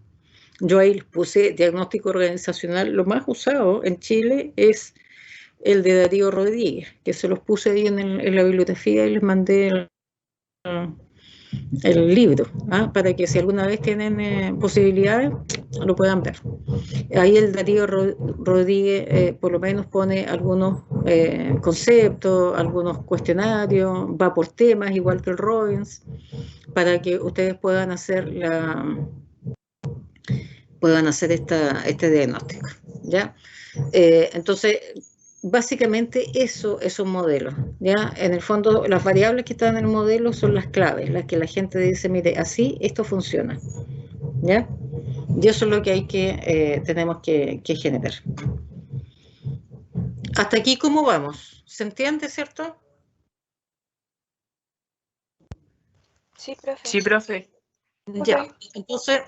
Yo ahí les puse diagnóstico organizacional. Lo más usado en Chile es el de Darío Rodríguez, que se los puse ahí en la bibliografía y les mandé el libro, para que si alguna vez tienen posibilidades lo puedan ver. Ahí el Darío Rodríguez por lo menos pone algunos conceptos, algunos cuestionarios, va por temas, igual que el Robbins, para que ustedes puedan hacer este diagnóstico, ¿ya? Entonces, básicamente eso es un modelo, ¿ya? En el fondo, las variables que están en el modelo son las claves, las que la gente dice, mire, así esto funciona, ¿ya? Y eso es lo que hay tenemos que generar. Hasta aquí, ¿cómo vamos? ¿Se entiende, cierto? Sí, profe. Sí, profe. Ya, entonces,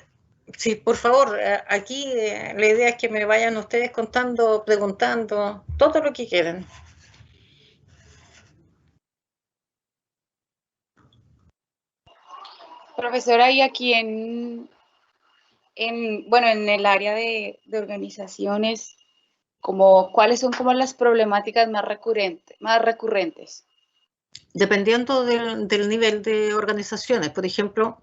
sí, por favor, aquí la idea es que me vayan ustedes contando, preguntando, todo lo que quieran. Profesora, y aquí bueno, en el área de organizaciones, ¿cuáles son como las problemáticas más recurrentes? Dependiendo del nivel de organizaciones, por ejemplo,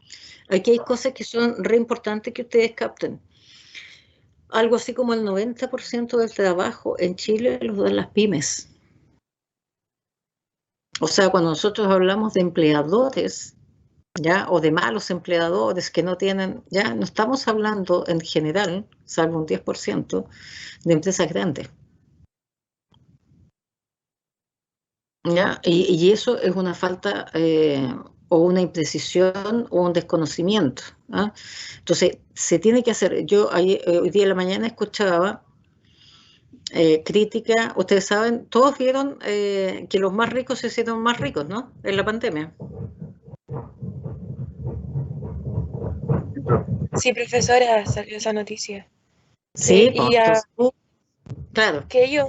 aquí hay cosas que son re importantes que ustedes capten. Algo así como el 90% del trabajo en Chile lo dan las pymes. O sea, cuando nosotros hablamos de empleadores, ¿ya? O de malos empleadores que no tienen, ya no estamos hablando en general, salvo un 10%, de empresas grandes. ¿Ya? Y eso es una falta o una imprecisión o un desconocimiento. ¿Ah? Entonces, se tiene que hacer. Yo hoy día en la mañana escuchaba crítica, ustedes saben, todos vieron que los más ricos se hicieron más ricos, ¿no? En la pandemia. Sí, profesora, salió esa noticia. Sí, Que, y a, claro. que ellos,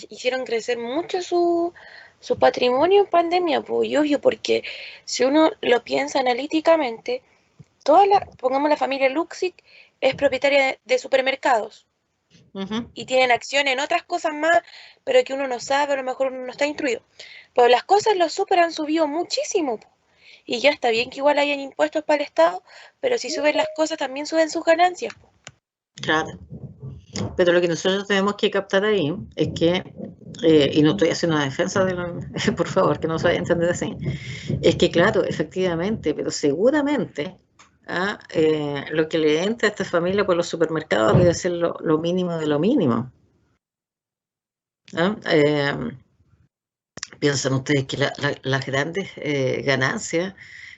hicieron crecer mucho su patrimonio en pandemia, pues, y obvio, porque si uno lo piensa analíticamente, pongamos la familia Luxic, es propietaria de supermercados. Y tienen acción en otras cosas más, pero que uno no sabe, a lo mejor uno no está instruido. Pero las cosas, los super han subido muchísimo. Y ya está bien que igual hayan impuestos para el Estado, pero si suben las cosas también suben sus ganancias. Claro. Pero lo que nosotros tenemos que captar ahí es que, y no estoy haciendo una defensa por favor, que no se vaya a entender así, es que claro, efectivamente, pero seguramente lo que le entra a esta familia por los supermercados debe ser lo mínimo de lo mínimo. Piensan ustedes que las grandes ganancias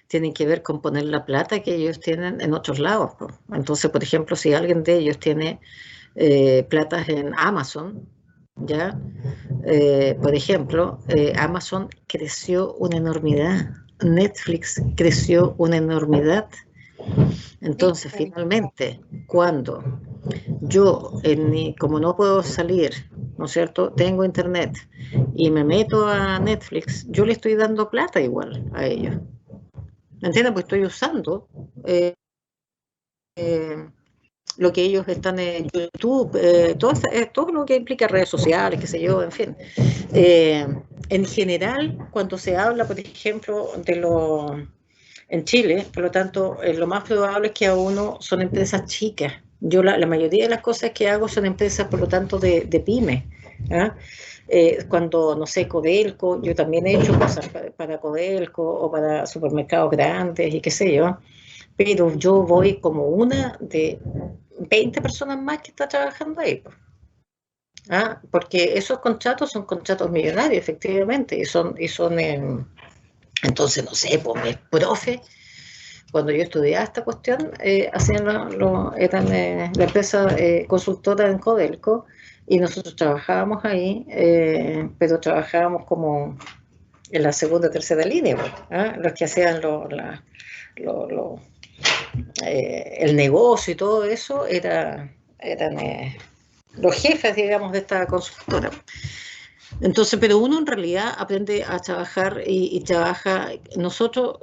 tienen que ver con poner la plata que ellos tienen en otros lados. Entonces, por ejemplo, si alguien de ellos tiene platas en Amazon, ¿ya? Por ejemplo, Amazon creció una enormidad, Netflix creció una enormidad. Entonces, finalmente, cuando yo, como no puedo salir, ¿no es cierto?, tengo internet y me meto a Netflix, yo le estoy dando plata igual a ellos. ¿Me entienden? Pues estoy usando lo que ellos están en YouTube, todo lo que implica redes sociales, qué sé yo, en fin. En general, cuando se habla, por ejemplo, en Chile, por lo tanto, lo más probable es que a uno son empresas chicas. Yo la mayoría de las cosas que hago son empresas, por lo tanto, de pymes. ¿Ah? Cuando, no sé, Codelco, yo también he hecho cosas para Codelco o para supermercados grandes y qué sé yo, pero yo voy como una de 20 personas más que está trabajando ahí. ¿Ah? Porque esos contratos son contratos millonarios, efectivamente, y son entonces, no sé, pues mis profes, cuando yo estudiaba esta cuestión, eran la empresa consultora en Codelco, y nosotros trabajábamos ahí, pero trabajábamos como en la segunda o tercera línea, ¿ah? Los que hacían el negocio y todo eso eran los jefes, digamos, de esta consultora. Entonces, pero uno en realidad aprende a trabajar y trabaja. Nosotros,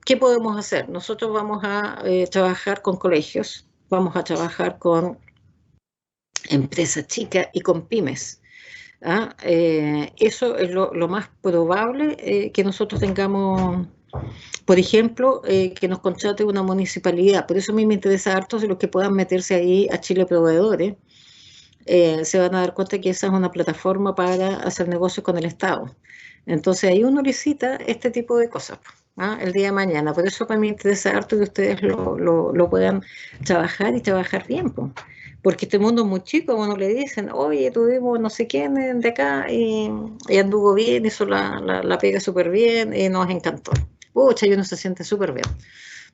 ¿qué podemos hacer? Nosotros vamos a trabajar con colegios, vamos a trabajar con empresas chicas y con pymes. ¿Ah? Eso es lo más probable que nosotros tengamos. Por ejemplo, que nos contrate una municipalidad. Por eso a mí me interesa harto de los que puedan meterse ahí a Chile Proveedores. Se van a dar cuenta que esa es una plataforma para hacer negocios con el Estado. Entonces ahí uno licita este tipo de cosas, ¿ah? El día de mañana. Por eso para mí me interesa harto que ustedes lo puedan trabajar y trabajar bien, Porque este mundo es muy chico, uno le dicen, oye, tuvimos no sé quién de acá y anduvo bien, hizo la pega súper bien y nos encantó. Pucha, y uno se siente súper bien.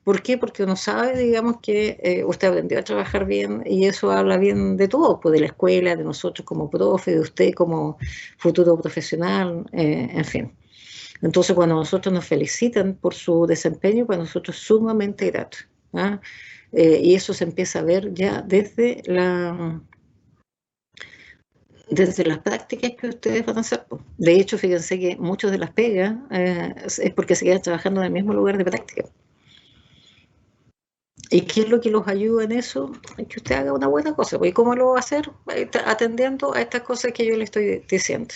¿Por qué? Porque uno sabe, digamos, que usted aprendió a trabajar bien y eso habla bien de todo, pues de la escuela, de nosotros como profe, de usted como futuro profesional, en fin. Entonces, cuando nosotros nos felicitan por su desempeño, para nosotros es sumamente grato. ¿Ah? Y eso se empieza a ver ya desde las prácticas que ustedes van a hacer. De hecho, fíjense que muchos de las pegas es porque se quedan trabajando en el mismo lugar de práctica. ¿Y qué es lo que los ayuda en eso? Es que usted haga una buena cosa. ¿Y cómo lo va a hacer? Atendiendo a estas cosas que yo le estoy diciendo.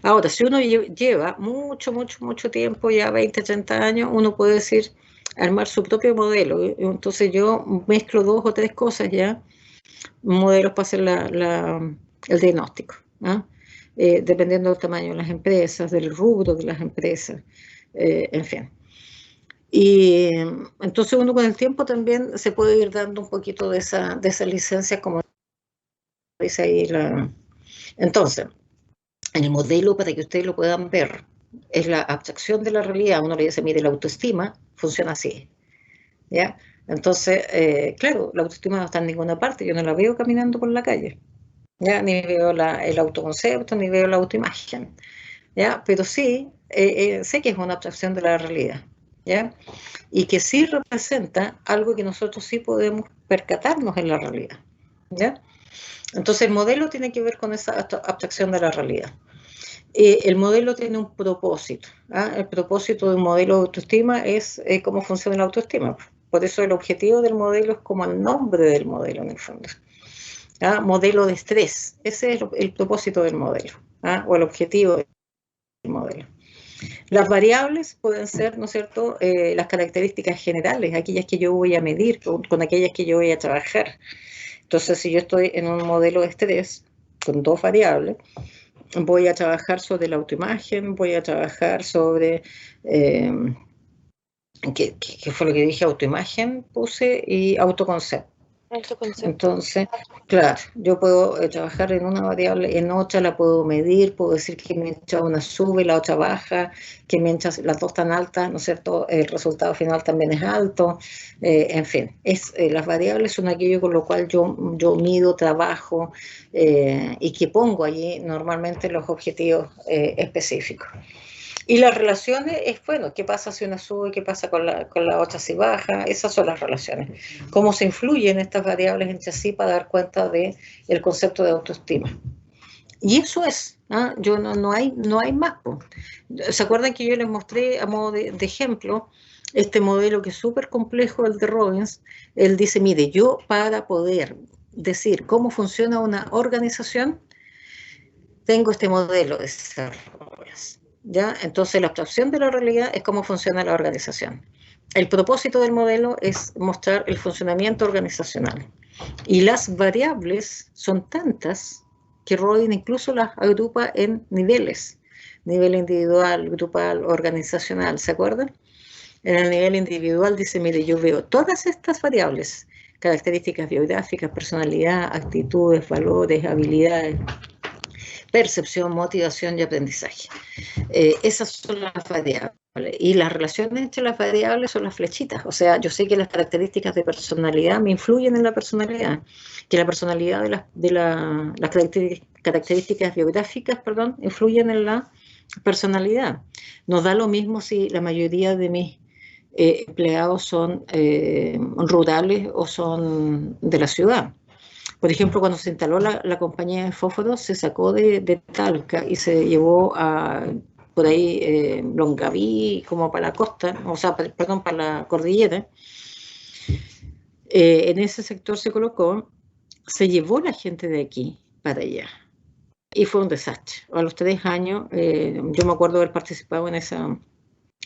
Ahora, si uno lleva mucho tiempo, ya 20, 30 años, uno puede decir, armar su propio modelo. Entonces yo mezclo 2 o 3 cosas ya, modelos para hacer el diagnóstico, ¿ah? Dependiendo del tamaño de las empresas, del rubro de las empresas, en fin. Y entonces uno con el tiempo también se puede ir dando un poquito de esa licencia, como dice ahí Entonces, en el modelo, para que ustedes lo puedan ver, es la abstracción de la realidad. Uno le dice, mire, la autoestima funciona así, ¿ya? Entonces, claro, la autoestima no está en ninguna parte, yo no la veo caminando por la calle, ¿ya? Ni veo el autoconcepto, ni veo la autoimagen, ¿ya? Pero sí, sé que es una abstracción de la realidad, ¿ya? Y que sí representa algo que nosotros sí podemos percatarnos en la realidad, ¿ya? Entonces el modelo tiene que ver con esa abstracción de la realidad. El modelo tiene un propósito, ¿ah? El propósito de un modelo de autoestima es cómo funciona la autoestima. Por eso el objetivo del modelo es como el nombre del modelo en el fondo, ¿ah? Modelo de estrés, ese es el propósito del modelo, ¿ah? O el objetivo del modelo. Las variables pueden ser, ¿no es cierto?, las características generales, aquellas que yo voy a medir, con aquellas que yo voy a trabajar. Entonces, si yo estoy en un modelo de estrés con 2 variables, voy a trabajar sobre la autoimagen, voy a trabajar sobre, ¿qué fue lo que dije? Autoimagen puse y autoconcepto. Entonces, claro, yo puedo trabajar en una variable, en otra la puedo medir, puedo decir que mientras una sube, la otra baja, que mientras las 2 están altas, ¿no es cierto?, el resultado final también es alto, en fin, las variables son aquello con lo cual yo mido, trabajo y que pongo allí normalmente los objetivos específicos. Y las relaciones es, bueno, ¿qué pasa si una sube? ¿Qué pasa con la otra si baja? Esas son las relaciones. ¿Cómo se influyen estas variables entre sí para dar cuenta del concepto de autoestima? Y eso es, ¿ah? Yo no hay más. ¿Se acuerdan que yo les mostré a modo de ejemplo este modelo que es súper complejo, el de Robbins? Él dice, mire, yo para poder decir cómo funciona una organización, tengo este modelo de desarrollos. ¿Ya? Entonces la abstracción de la realidad es cómo funciona la organización. El propósito del modelo es mostrar el funcionamiento organizacional. Y las variables son tantas que Robbins incluso las agrupa en niveles. Nivel individual, grupal, organizacional, ¿se acuerdan? En el nivel individual dice, mire, yo veo todas estas variables, características biográficas, personalidad, actitudes, valores, habilidades, percepción, motivación y aprendizaje. Esas son las variables. Y las relaciones entre las variables son las flechitas. O sea, yo sé que las características de personalidad me influyen en la personalidad, que la personalidad las características biográficas, influyen en la personalidad. Nos da lo mismo si la mayoría de mis empleados son rurales o son de la ciudad. Por ejemplo, cuando se instaló la compañía de fósforos, se sacó de Talca y se llevó por ahí Longaví, como para la costa, o sea, perdón, para la cordillera. En ese sector se colocó, se llevó la gente de aquí para allá. Y fue un desastre. A los 3 años, yo me acuerdo haber participado en esa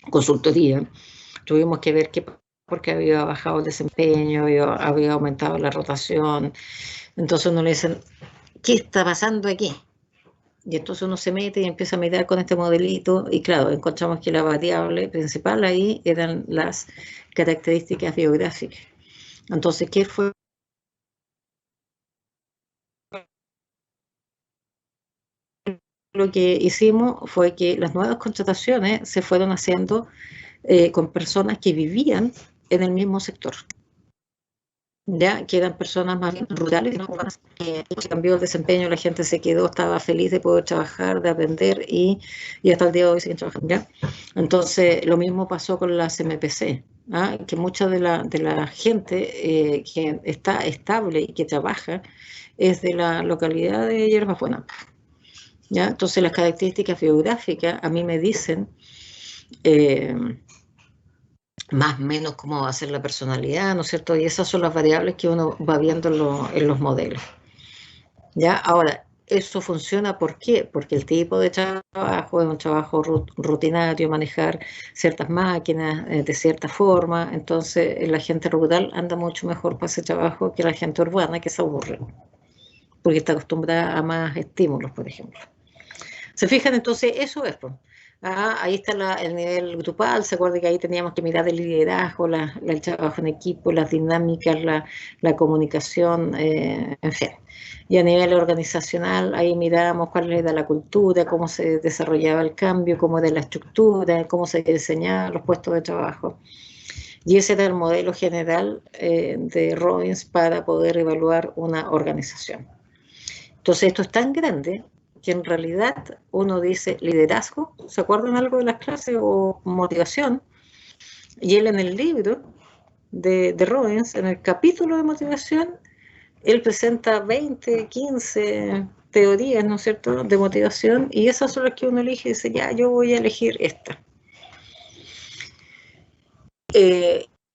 consultoría. Tuvimos que ver porque había bajado el desempeño, había aumentado la rotación. Entonces uno le dice, ¿qué está pasando aquí? Y entonces uno se mete y empieza a mirar con este modelito y claro, encontramos que la variable principal ahí eran las características biográficas. Entonces, ¿qué fue lo que hicimos fue que las nuevas contrataciones se fueron haciendo con personas que vivían en el mismo sector, ya que eran personas más rurales, ¿no? Se cambió el desempeño, la gente se quedó, estaba feliz de poder trabajar, de aprender y hasta el día de hoy siguen trabajando, ¿ya? Entonces, lo mismo pasó con las MPC, ¿ah? Que mucha de la gente que está estable y que trabaja es de la localidad de Hierbas Buenas, ¿ya? Entonces, las características biográficas a mí me dicen más o menos cómo va a ser la personalidad, ¿no es cierto? Y esas son las variables que uno va viendo en los modelos. ¿Ya? Ahora, eso funciona, ¿por qué? Porque el tipo de trabajo es un trabajo rutinario, manejar ciertas máquinas de cierta forma, entonces la gente rural anda mucho mejor para ese trabajo que la gente urbana que se aburre, porque está acostumbrada a más estímulos, por ejemplo. ¿Se fijan? Entonces, eso es, pues. Ahí está el nivel grupal, se acuerda que ahí teníamos que mirar el liderazgo, el trabajo en equipo, las dinámicas, la comunicación, en fin. Y a nivel organizacional, ahí mirábamos cuál era la cultura, cómo se desarrollaba el cambio, cómo era la estructura, cómo se diseñaban los puestos de trabajo. Y ese era el modelo general de Robbins para poder evaluar una organización. Entonces, esto es tan grande que en realidad uno dice liderazgo, ¿se acuerdan algo de las clases? O motivación. Y él en el libro de Robbins, en el capítulo de motivación, él presenta 20, 15 teorías, ¿no es cierto?, de motivación, y esas son las que uno elige y dice, ya, yo voy a elegir esta.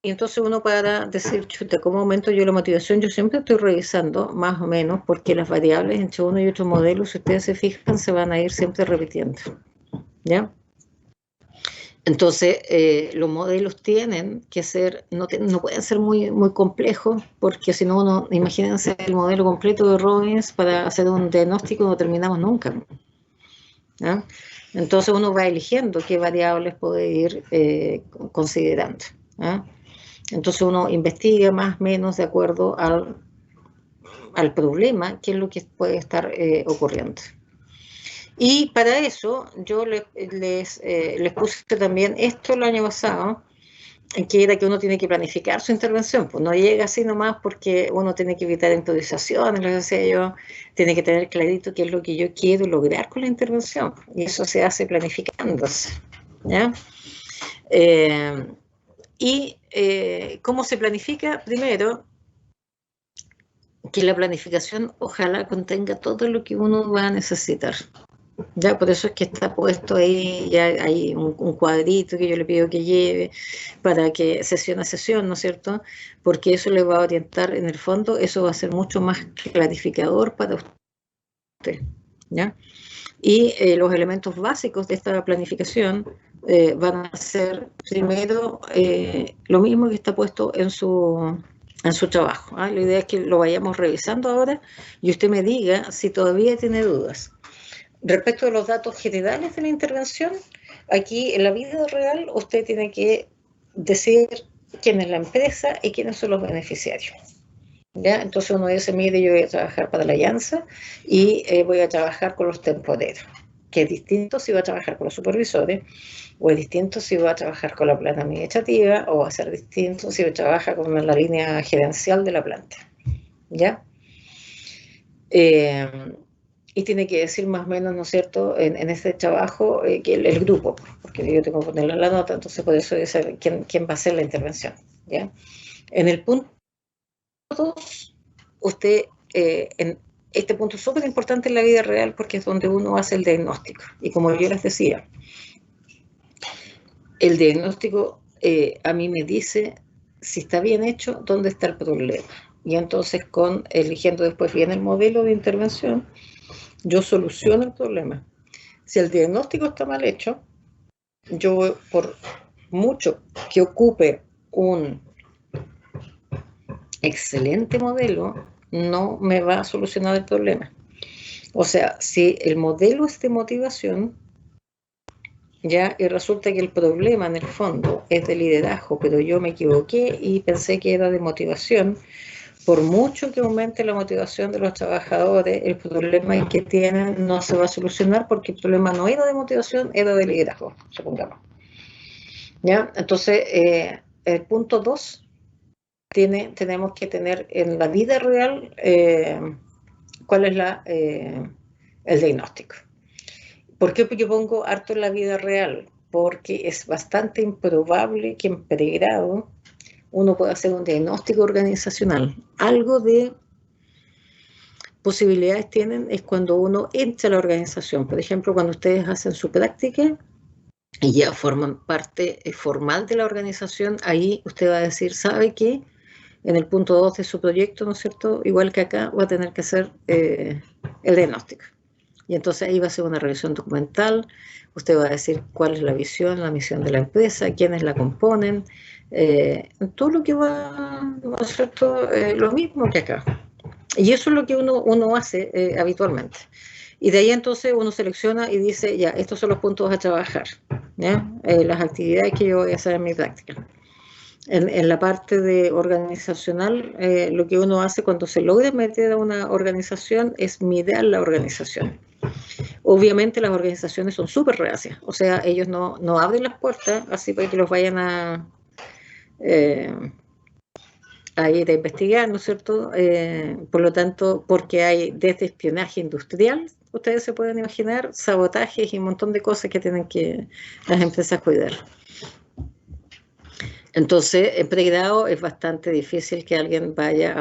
Y entonces uno para decir, chuta, ¿cómo aumento yo la motivación? Yo siempre estoy revisando, más o menos, porque las variables entre uno y otro modelo, si ustedes se fijan, se van a ir siempre repitiendo, ¿ya? Entonces, los modelos tienen que ser, no pueden ser muy, muy complejos, porque si no, uno, imagínense el modelo completo de Robbins para hacer un diagnóstico, no terminamos nunca, ¿ya? Entonces uno va eligiendo qué variables puede ir considerando, ¿ya? Entonces uno investiga más o menos de acuerdo al problema, qué es lo que puede estar ocurriendo. Y para eso yo les puse también esto el año pasado, que era que uno tiene que planificar su intervención, pues no llega así nomás porque uno tiene que evitar improvisaciones, lo decía yo, tiene que tener clarito qué es lo que yo quiero lograr con la intervención, y eso se hace planificándose, ¿ya? ¿Cómo se planifica? Primero, que la planificación ojalá contenga todo lo que uno va a necesitar. Ya, por eso es que está puesto ahí, ya hay un cuadrito que yo le pido que lleve para que sesión a sesión, ¿no es cierto? Porque eso le va a orientar en el fondo, eso va a ser mucho más clarificador para usted, ¿ya? Y los elementos básicos de esta planificación van a ser primero lo mismo que está puesto en su trabajo, ¿ah? La idea es que lo vayamos revisando ahora y usted me diga si todavía tiene dudas. Respecto a los datos generales de la intervención, aquí en la vida real usted tiene que decir quién es la empresa y quiénes son los beneficiarios, ¿ya? Entonces uno dice, mire, yo voy a trabajar para la Alianza y voy a trabajar con los temporeros, que es distinto si va a trabajar con los supervisores, o es distinto si va a trabajar con la planta administrativa, o va a ser distinto si trabaja con la línea gerencial de la planta, ¿ya? Y tiene que decir más o menos, ¿no es cierto?, en ese trabajo que el grupo, porque yo tengo que ponerle la nota, entonces por eso dice quién va a hacer la intervención, ¿ya? En el punto 2, usted, en este punto es súper importante en la vida real porque es donde uno hace el diagnóstico. Y como yo les decía, el diagnóstico a mí me dice si está bien hecho, dónde está el problema. Y entonces, eligiendo después bien el modelo de intervención, yo soluciono el problema. Si el diagnóstico está mal hecho, yo, por mucho que ocupe un excelente modelo, no me va a solucionar el problema. O sea, si el modelo es de motivación, ya, y resulta que el problema en el fondo es de liderazgo, pero yo me equivoqué y pensé que era de motivación, por mucho que aumente la motivación de los trabajadores, el problema que tienen no se va a solucionar porque el problema no era de motivación, era de liderazgo, supongamos. ¿Ya? Entonces, el punto 2, tenemos que tener en la vida real cuál es el diagnóstico. ¿Por qué yo pongo harto en la vida real? Porque es bastante improbable que en pregrado uno pueda hacer un diagnóstico organizacional. Algo de posibilidades tienen es cuando uno entra a la organización. Por ejemplo, cuando ustedes hacen su práctica y ya forman parte formal de la organización, ahí usted va a decir, ¿sabe qué? En el punto 2 de su proyecto, ¿no es cierto? Igual que acá, va a tener que hacer el diagnóstico. Y entonces ahí va a ser una revisión documental, usted va a decir cuál es la visión, la misión de la empresa, quiénes la componen, todo lo que va a ser lo mismo que acá. Y eso es lo que uno hace habitualmente. Y de ahí entonces uno selecciona y dice, ya, estos son los puntos a trabajar, ¿ya? Las actividades que yo voy a hacer en mi práctica. En la parte de organizacional, lo que uno hace cuando se logra meter a una organización es mirar la organización. Obviamente las organizaciones son súper reacias, o sea, ellos no abren las puertas así para que los vayan a ir a investigar, ¿no es cierto? Por lo tanto, porque hay desde espionaje industrial, ustedes se pueden imaginar, sabotajes y un montón de cosas que tienen que las empresas cuidar. Entonces, en pregrado es bastante difícil que alguien vaya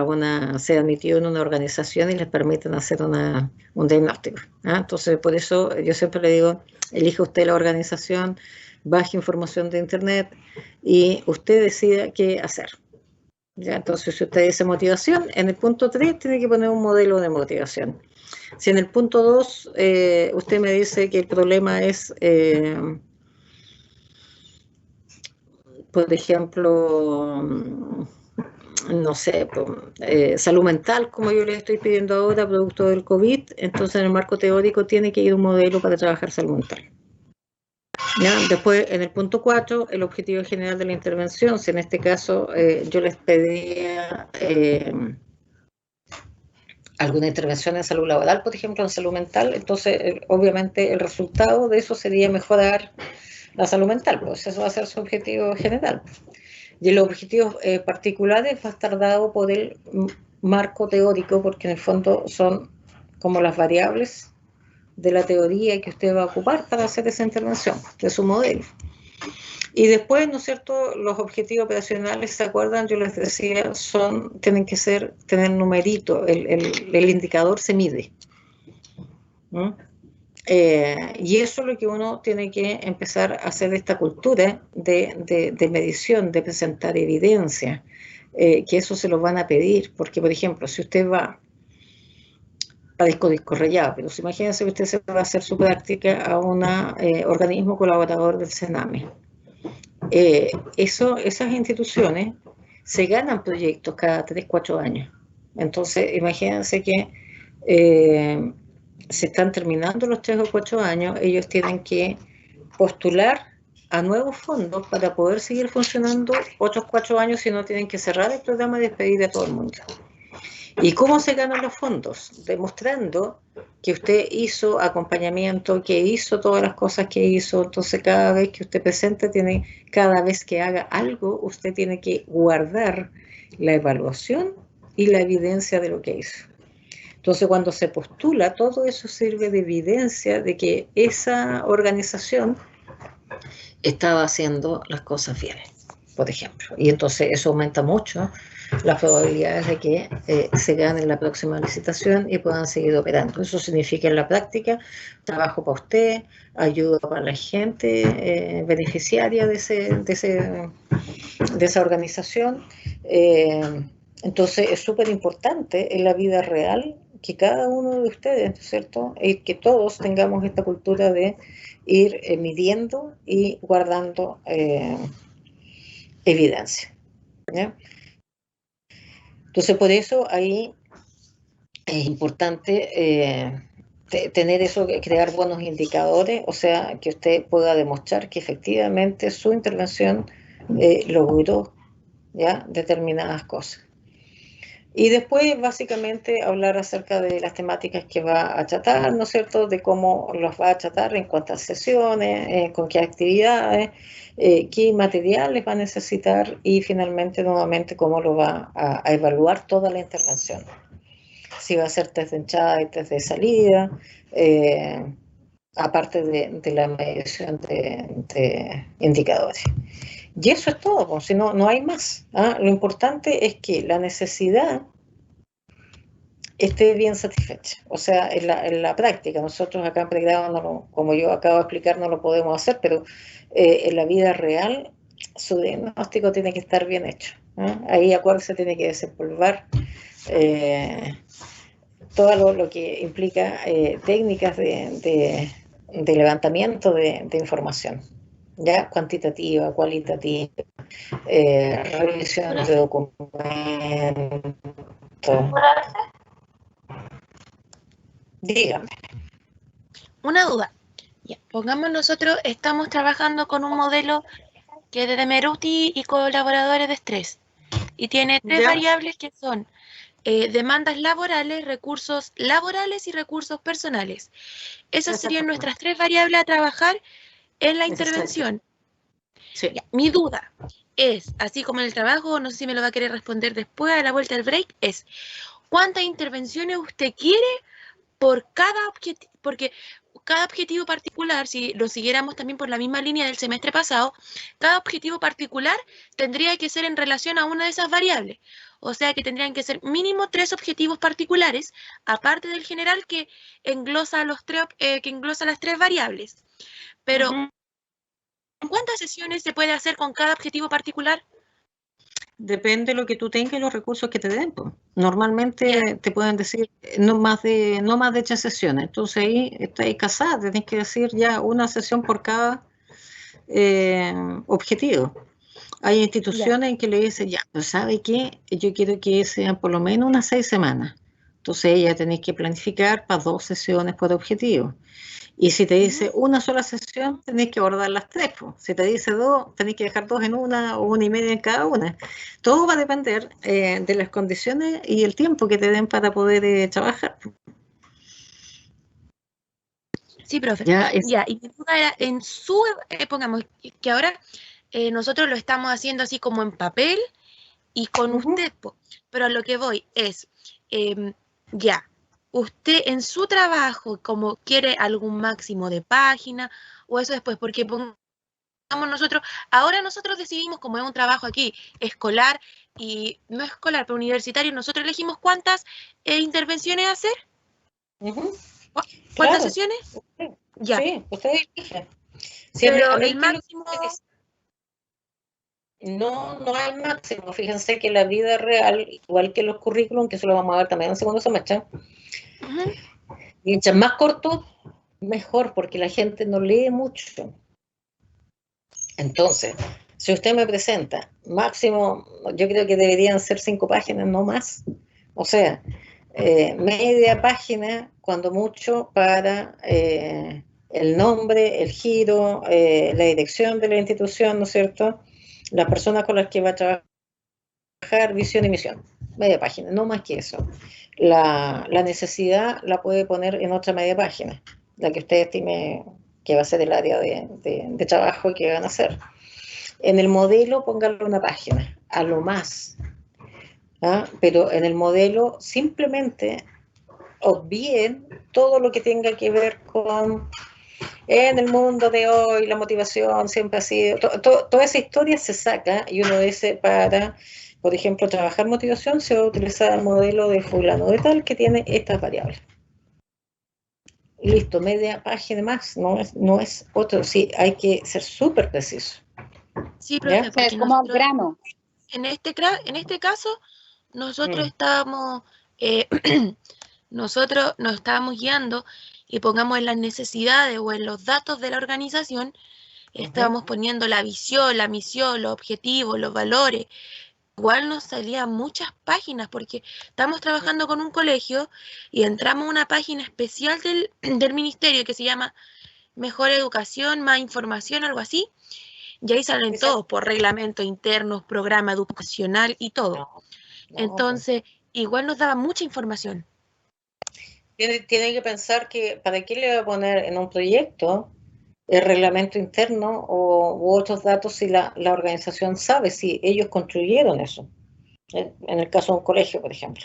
sea admitido en una organización y les permitan hacer un diagnóstico. ¿Ah? Entonces, por eso yo siempre le digo, elija usted la organización, baje información de internet y usted decida qué hacer. ¿Ya? Entonces, si usted dice motivación, en el punto 3 tiene que poner un modelo de motivación. Si en el punto 2 usted me dice que el problema es... por ejemplo, no sé, salud mental, como yo les estoy pidiendo ahora, producto del COVID, entonces en el marco teórico tiene que ir un modelo para trabajar salud mental. ¿Ya? Después, en el punto 4, el objetivo general de la intervención, si en este caso yo les pedía alguna intervención en salud laboral, por ejemplo, en salud mental, entonces obviamente el resultado de eso sería mejorar la salud mental, pues eso va a ser su objetivo general. Y los objetivos particulares va a estar dado por el marco teórico, porque en el fondo son como las variables de la teoría que usted va a ocupar para hacer esa intervención, de su modelo. Y después, ¿no es cierto?, los objetivos operacionales, ¿se acuerdan? Yo les decía, tienen que tener numerito, el indicador se mide. ¿Mm? Y eso es lo que uno tiene que empezar a hacer esta cultura de medición, de presentar evidencia, que eso se lo van a pedir, porque por ejemplo, si usted va a disco rayado, pero imagínense que usted se va a hacer su práctica a un organismo colaborador del Sename. Esas instituciones se ganan proyectos cada 3-4 años. Entonces, imagínense que se están terminando los 3 o 4 años, ellos tienen que postular a nuevos fondos para poder seguir funcionando otros 4 años, si no tienen que cerrar el programa y despedir a todo el mundo. ¿Y cómo se ganan los fondos? Demostrando que usted hizo acompañamiento, que hizo todas las cosas que hizo. Entonces, cada vez que usted presente, cada vez que haga algo, usted tiene que guardar la evaluación y la evidencia de lo que hizo. Entonces, cuando se postula, todo eso sirve de evidencia de que esa organización estaba haciendo las cosas bien, por ejemplo. Y entonces eso aumenta mucho las probabilidades de que se gane la próxima licitación y puedan seguir operando. Eso significa en la práctica trabajo para usted, ayuda para la gente beneficiaria de esa organización. Entonces es súper importante en la vida real que cada uno de ustedes, ¿no es cierto?, y que todos tengamos esta cultura de ir midiendo y guardando evidencia. ¿Ya? Entonces, por eso ahí es importante tener eso, crear buenos indicadores, o sea, que usted pueda demostrar que efectivamente su intervención logró, ¿ya?, determinadas cosas. Y después, básicamente, hablar acerca de las temáticas que va a tratar, ¿no es cierto?, de cómo los va a tratar, en cuántas sesiones, con qué actividades, qué materiales va a necesitar y finalmente, nuevamente, cómo lo va a evaluar toda la intervención. Si va a ser test de entrada y test de salida, aparte de la medición de indicadores. Y eso es todo, pues, si no, no hay más. Lo importante es que la necesidad esté bien satisfecha. O sea, en la práctica, nosotros acá en pregrado, como yo acabo de explicar, no lo podemos hacer, pero en la vida real su diagnóstico tiene que estar bien hecho. Ahí, acuérdense, tiene que desempolvar todo lo que implica técnicas de levantamiento de información, ya cuantitativa, cualitativa, revisión de documentos. Dígame. Una duda. Ya, pongamos nosotros, estamos trabajando con un modelo que es de Demeruti y colaboradores de estrés. Y tiene 3 ¿Ya? variables que son demandas laborales, recursos laborales y recursos personales. Esas serían nuestras 3 variables a trabajar en la intervención. Sí. Ya, mi duda es, así como en el trabajo, no sé si me lo va a querer responder después a la vuelta del break, es ¿cuántas intervenciones usted quiere por cada objetivo? Porque cada objetivo particular, si lo siguiéramos también por la misma línea del semestre pasado, cada objetivo particular tendría que ser en relación a una de esas variables. O sea que tendrían que ser mínimo 3 objetivos particulares, aparte del general que englosa las 3 variables. Pero, ¿cuántas sesiones se puede hacer con cada objetivo particular? Depende de lo que tú tengas y los recursos que te den, pues. Normalmente te pueden decir no más de 3 sesiones. Entonces ahí estás casada, tenés que decir ya una sesión por cada objetivo. Hay instituciones en que le dicen, ya, pues ¿sabe qué? Yo quiero que sean por lo menos unas 6 semanas. Entonces ya tenéis que planificar para 2 sesiones por objetivo. Y si te dice una sola sesión, tenés que abordar las 3. Si te dice 2, tenés que dejar 2 en una o 1,5 en cada una. Todo va a depender de las condiciones y el tiempo que te den para poder trabajar. Sí, profe. Ya, y mi duda era, en su, pongamos que ahora nosotros lo estamos haciendo así como en papel y con usted, pero a lo que voy es, usted en su trabajo, como quiere algún máximo de página, o eso después, porque pongamos ahora nosotros decidimos, como es un trabajo aquí escolar, y no escolar, pero universitario, nosotros elegimos cuántas intervenciones hacer. ¿Cuántas sesiones? Ya. Sí, usted elige. Pero el máximo... No hay máximo. Fíjense que la vida real, igual que los currículums, que eso lo vamos a ver también en el segundo semestre, mientras más corto, mejor, porque la gente no lee mucho. Entonces, si usted me presenta máximo, yo creo que deberían ser 5 páginas, no más. O sea, media página, cuando mucho, para el nombre, el giro, la dirección de la institución, ¿no es cierto? Las personas con las que va a trabajar, visión y misión. Media página, no más que eso. La necesidad la puede poner en otra media página, la que usted estime que va a ser el área de trabajo y que van a hacer. En el modelo póngale una página, a lo más. Pero en el modelo simplemente obvien todo lo que tenga que ver con en el mundo de hoy, la motivación siempre ha sido, toda esa historia se saca y uno dice para, por ejemplo, trabajar motivación se va a utilizar el modelo de fulano de tal que tiene estas variables. Listo, media página más, no es otro, sí, hay que ser súper preciso. Sí, profe, porque es como grano. En este caso, nosotros nosotros nos estábamos guiando y pongamos en las necesidades o en los datos de la organización, estábamos poniendo la visión, la misión, los objetivos, los valores. Igual nos salían muchas páginas porque estamos trabajando con un colegio y entramos a una página especial del ministerio que se llama Mejor Educación, Más Información, algo así. Y ahí salen todos por reglamentos internos, programa educacional y todo. Entonces, igual nos daba mucha información. Tiene que pensar que para qué le va a poner en un proyecto el reglamento interno u otros datos si la organización sabe, si ellos construyeron eso. En el caso de un colegio, por ejemplo.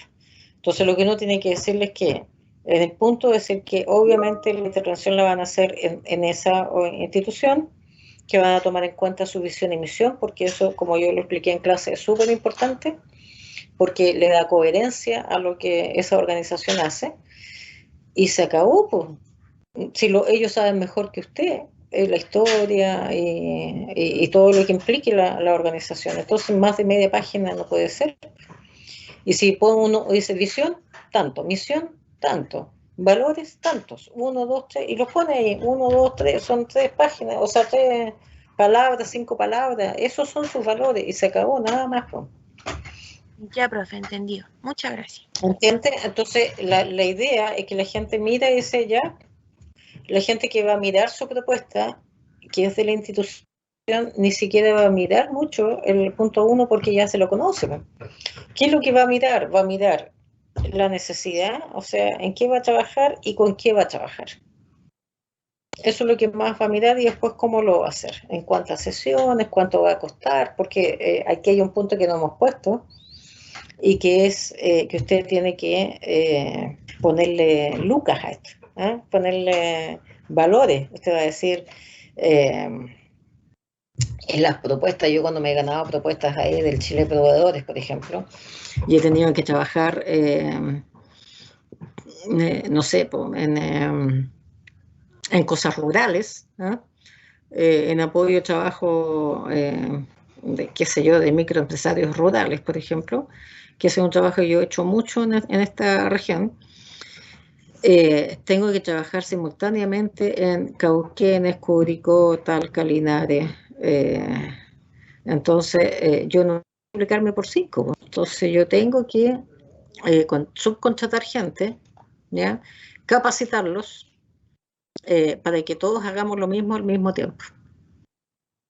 Entonces lo que uno tiene que decirles es que en el punto de decir que obviamente la intervención la van a hacer en esa institución, que van a tomar en cuenta su visión y misión, porque eso, como yo lo expliqué en clase, es súper importante, porque le da coherencia a lo que esa organización hace, y se acabó, pues. Si ellos saben mejor que usted la historia y todo lo que implique la organización, entonces más de media página no puede ser. Y si uno dice visión, tanto, misión, tanto, valores, tantos, 1, 2, 3, y los pone ahí, 1, 2, 3, son 3 páginas, o sea, 3 palabras, 5 palabras, esos son sus valores, y se acabó, nada más. Ya, profe, entendido. Muchas gracias. ¿Entiendes? Entonces, la idea es que la gente mira y dice, ya, la gente que va a mirar su propuesta, que es de la institución, ni siquiera va a mirar mucho el punto 1 porque ya se lo conoce. ¿Qué es lo que va a mirar? Va a mirar la necesidad, o sea, en qué va a trabajar y con qué va a trabajar. Eso es lo que más va a mirar, y después cómo lo va a hacer, en cuántas sesiones, cuánto va a costar, porque aquí hay un punto que no hemos puesto, y que es que usted tiene que ponerle lucas a esto, ponerle valores. Usted va a decir, en las propuestas, yo cuando me he ganado propuestas ahí del Chile Proveedores, por ejemplo, y he tenido que trabajar, no sé, en cosas rurales, en apoyo a trabajo, qué sé yo, de microempresarios rurales, por ejemplo, que es un trabajo que yo he hecho mucho en esta región. Tengo que trabajar simultáneamente en Cauquenes, Curicó, Talca, Linares. Entonces, yo no puedo multiplicarme por 5. Entonces, yo tengo que subcontratar gente, ¿ya? Capacitarlos para que todos hagamos lo mismo al mismo tiempo.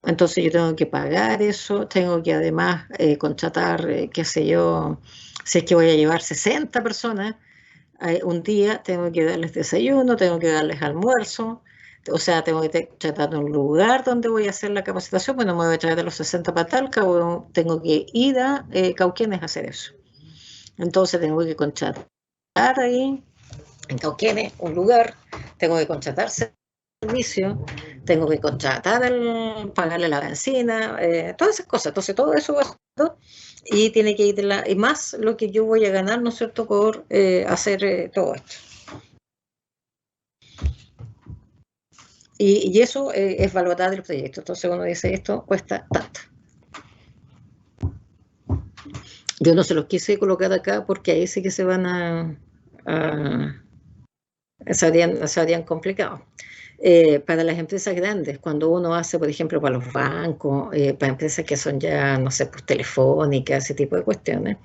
Entonces yo tengo que pagar eso, tengo que además contratar, qué sé yo, si es que voy a llevar 60 personas, un día tengo que darles desayuno, tengo que darles almuerzo, o sea, tengo que tratar de un lugar donde voy a hacer la capacitación, pues no me voy a traer de los 60 para Talca, tengo que ir a Cauquenes a hacer eso. Entonces tengo que contratar ahí, en Cauquenes, un lugar, tengo que contratar servicio, tengo que contratar, pagarle la benzina, todas esas cosas. Entonces todo eso va y tiene que ir y más lo que yo voy a ganar, ¿no es cierto?, por hacer todo esto. Y eso es valorar el proyecto. Entonces uno dice, esto cuesta tanto. Yo no se los quise colocar acá porque ahí sí que se van se habrían complicado. Para las empresas grandes, cuando uno hace, por ejemplo, para los bancos, para empresas que son ya, no sé, pues telefónicas, ese tipo de cuestiones,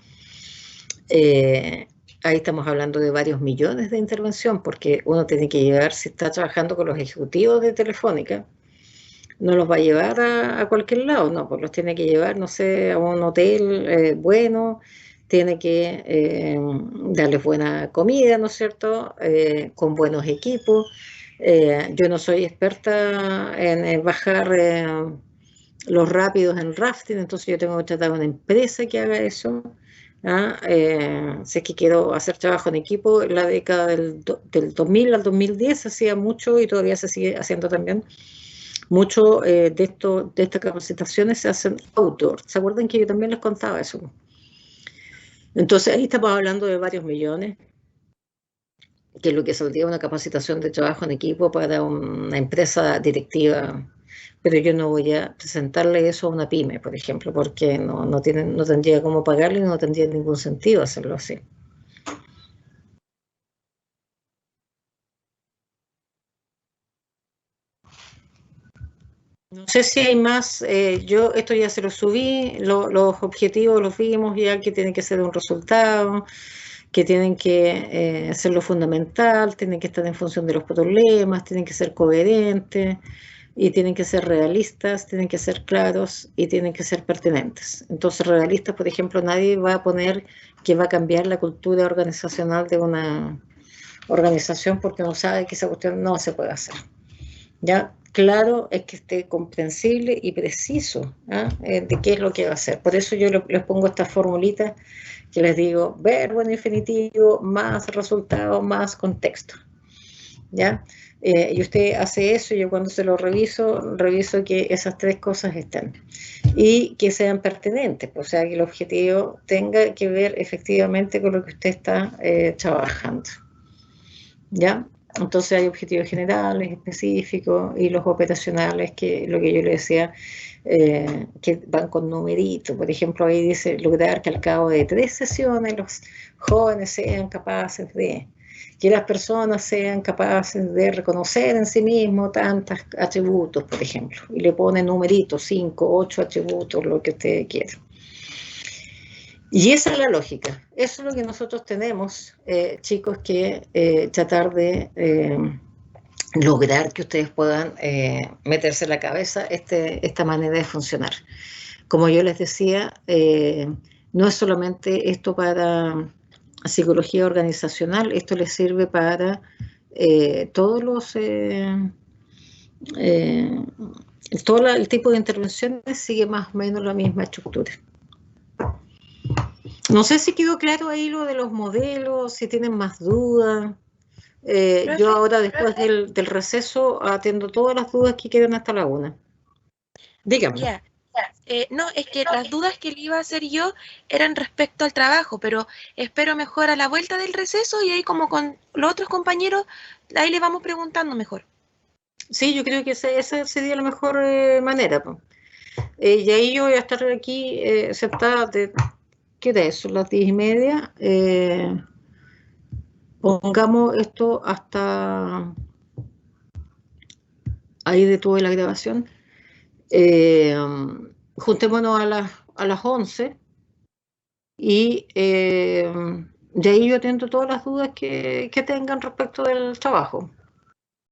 ahí estamos hablando de varios millones de intervención, porque uno tiene que llevar, si está trabajando con los ejecutivos de Telefónica, no los va a llevar a cualquier lado, no, pues los tiene que llevar, no sé, a un hotel bueno, tiene que darles buena comida, ¿no es cierto?, con buenos equipos. Yo no soy experta en bajar los rápidos en rafting, entonces yo tengo que tratar de una empresa que haga eso. Si es que quiero hacer trabajo en equipo, en la década del 2000 al 2010 se hacía mucho, y todavía se sigue haciendo también mucho de estas capacitaciones se hacen outdoor. ¿Se acuerdan que yo también les contaba eso? Entonces ahí estamos hablando de varios millones, que es lo que saldría una capacitación de trabajo en equipo para una empresa directiva, pero yo no voy a presentarle eso a una pyme, por ejemplo, porque no tendría cómo pagarle y no tendría ningún sentido hacerlo así. No sé si hay más, yo esto ya se lo subí, los objetivos los vimos ya, que tienen que ser un resultado, que tienen que ser lo fundamental, tienen que estar en función de los problemas, tienen que ser coherentes, y tienen que ser realistas, tienen que ser claros y tienen que ser pertinentes. Entonces, realistas, por ejemplo, nadie va a poner que va a cambiar la cultura organizacional de una organización porque no sabe que esa cuestión no se puede hacer. ¿Ya? Claro es que esté comprensible y preciso, ¿ah? De qué es lo que va a hacer. Por eso yo les pongo estas formulitas que les digo, verbo en infinitivo, más resultado, más contexto. ¿Ya? Y usted hace eso, y yo cuando se lo reviso que esas 3 cosas estén. Y que sean pertinentes, o sea, que el objetivo tenga que ver efectivamente con lo que usted está trabajando. ¿Ya? Entonces hay objetivos generales, específicos, y los operacionales, que lo que yo le decía, que van con numeritos. Por ejemplo, ahí dice lograr que al cabo de 3 sesiones los jóvenes sean capaces de, que las personas sean capaces de reconocer en sí mismos tantos atributos, por ejemplo, y le pone numeritos, 5, 8 atributos, lo que usted quiera. Y esa es la lógica, eso es lo que nosotros tenemos, chicos, que tratar de lograr que ustedes puedan meterse en la cabeza esta manera de funcionar. Como yo les decía, no es solamente esto para psicología organizacional, esto les sirve para todos los... todo el tipo de intervenciones sigue más o menos la misma estructura. No sé si quedó claro ahí lo de los modelos, si tienen más dudas. Yo ahora, después del receso, atiendo todas las dudas que quedan hasta la 1. Dígame. Ya. No, es que las dudas que le iba a hacer yo eran respecto al trabajo, pero espero mejor a la vuelta del receso y ahí como con los otros compañeros, ahí le vamos preguntando mejor. Sí, yo creo que esa sería la mejor manera. Y ahí yo voy a estar aquí sentada de... ¿Qué hora es? Son las 10:30. Pongamos esto hasta... Ahí detuve la grabación. Juntémonos a las 11 y de ahí yo atiendo todas las dudas que tengan respecto del trabajo.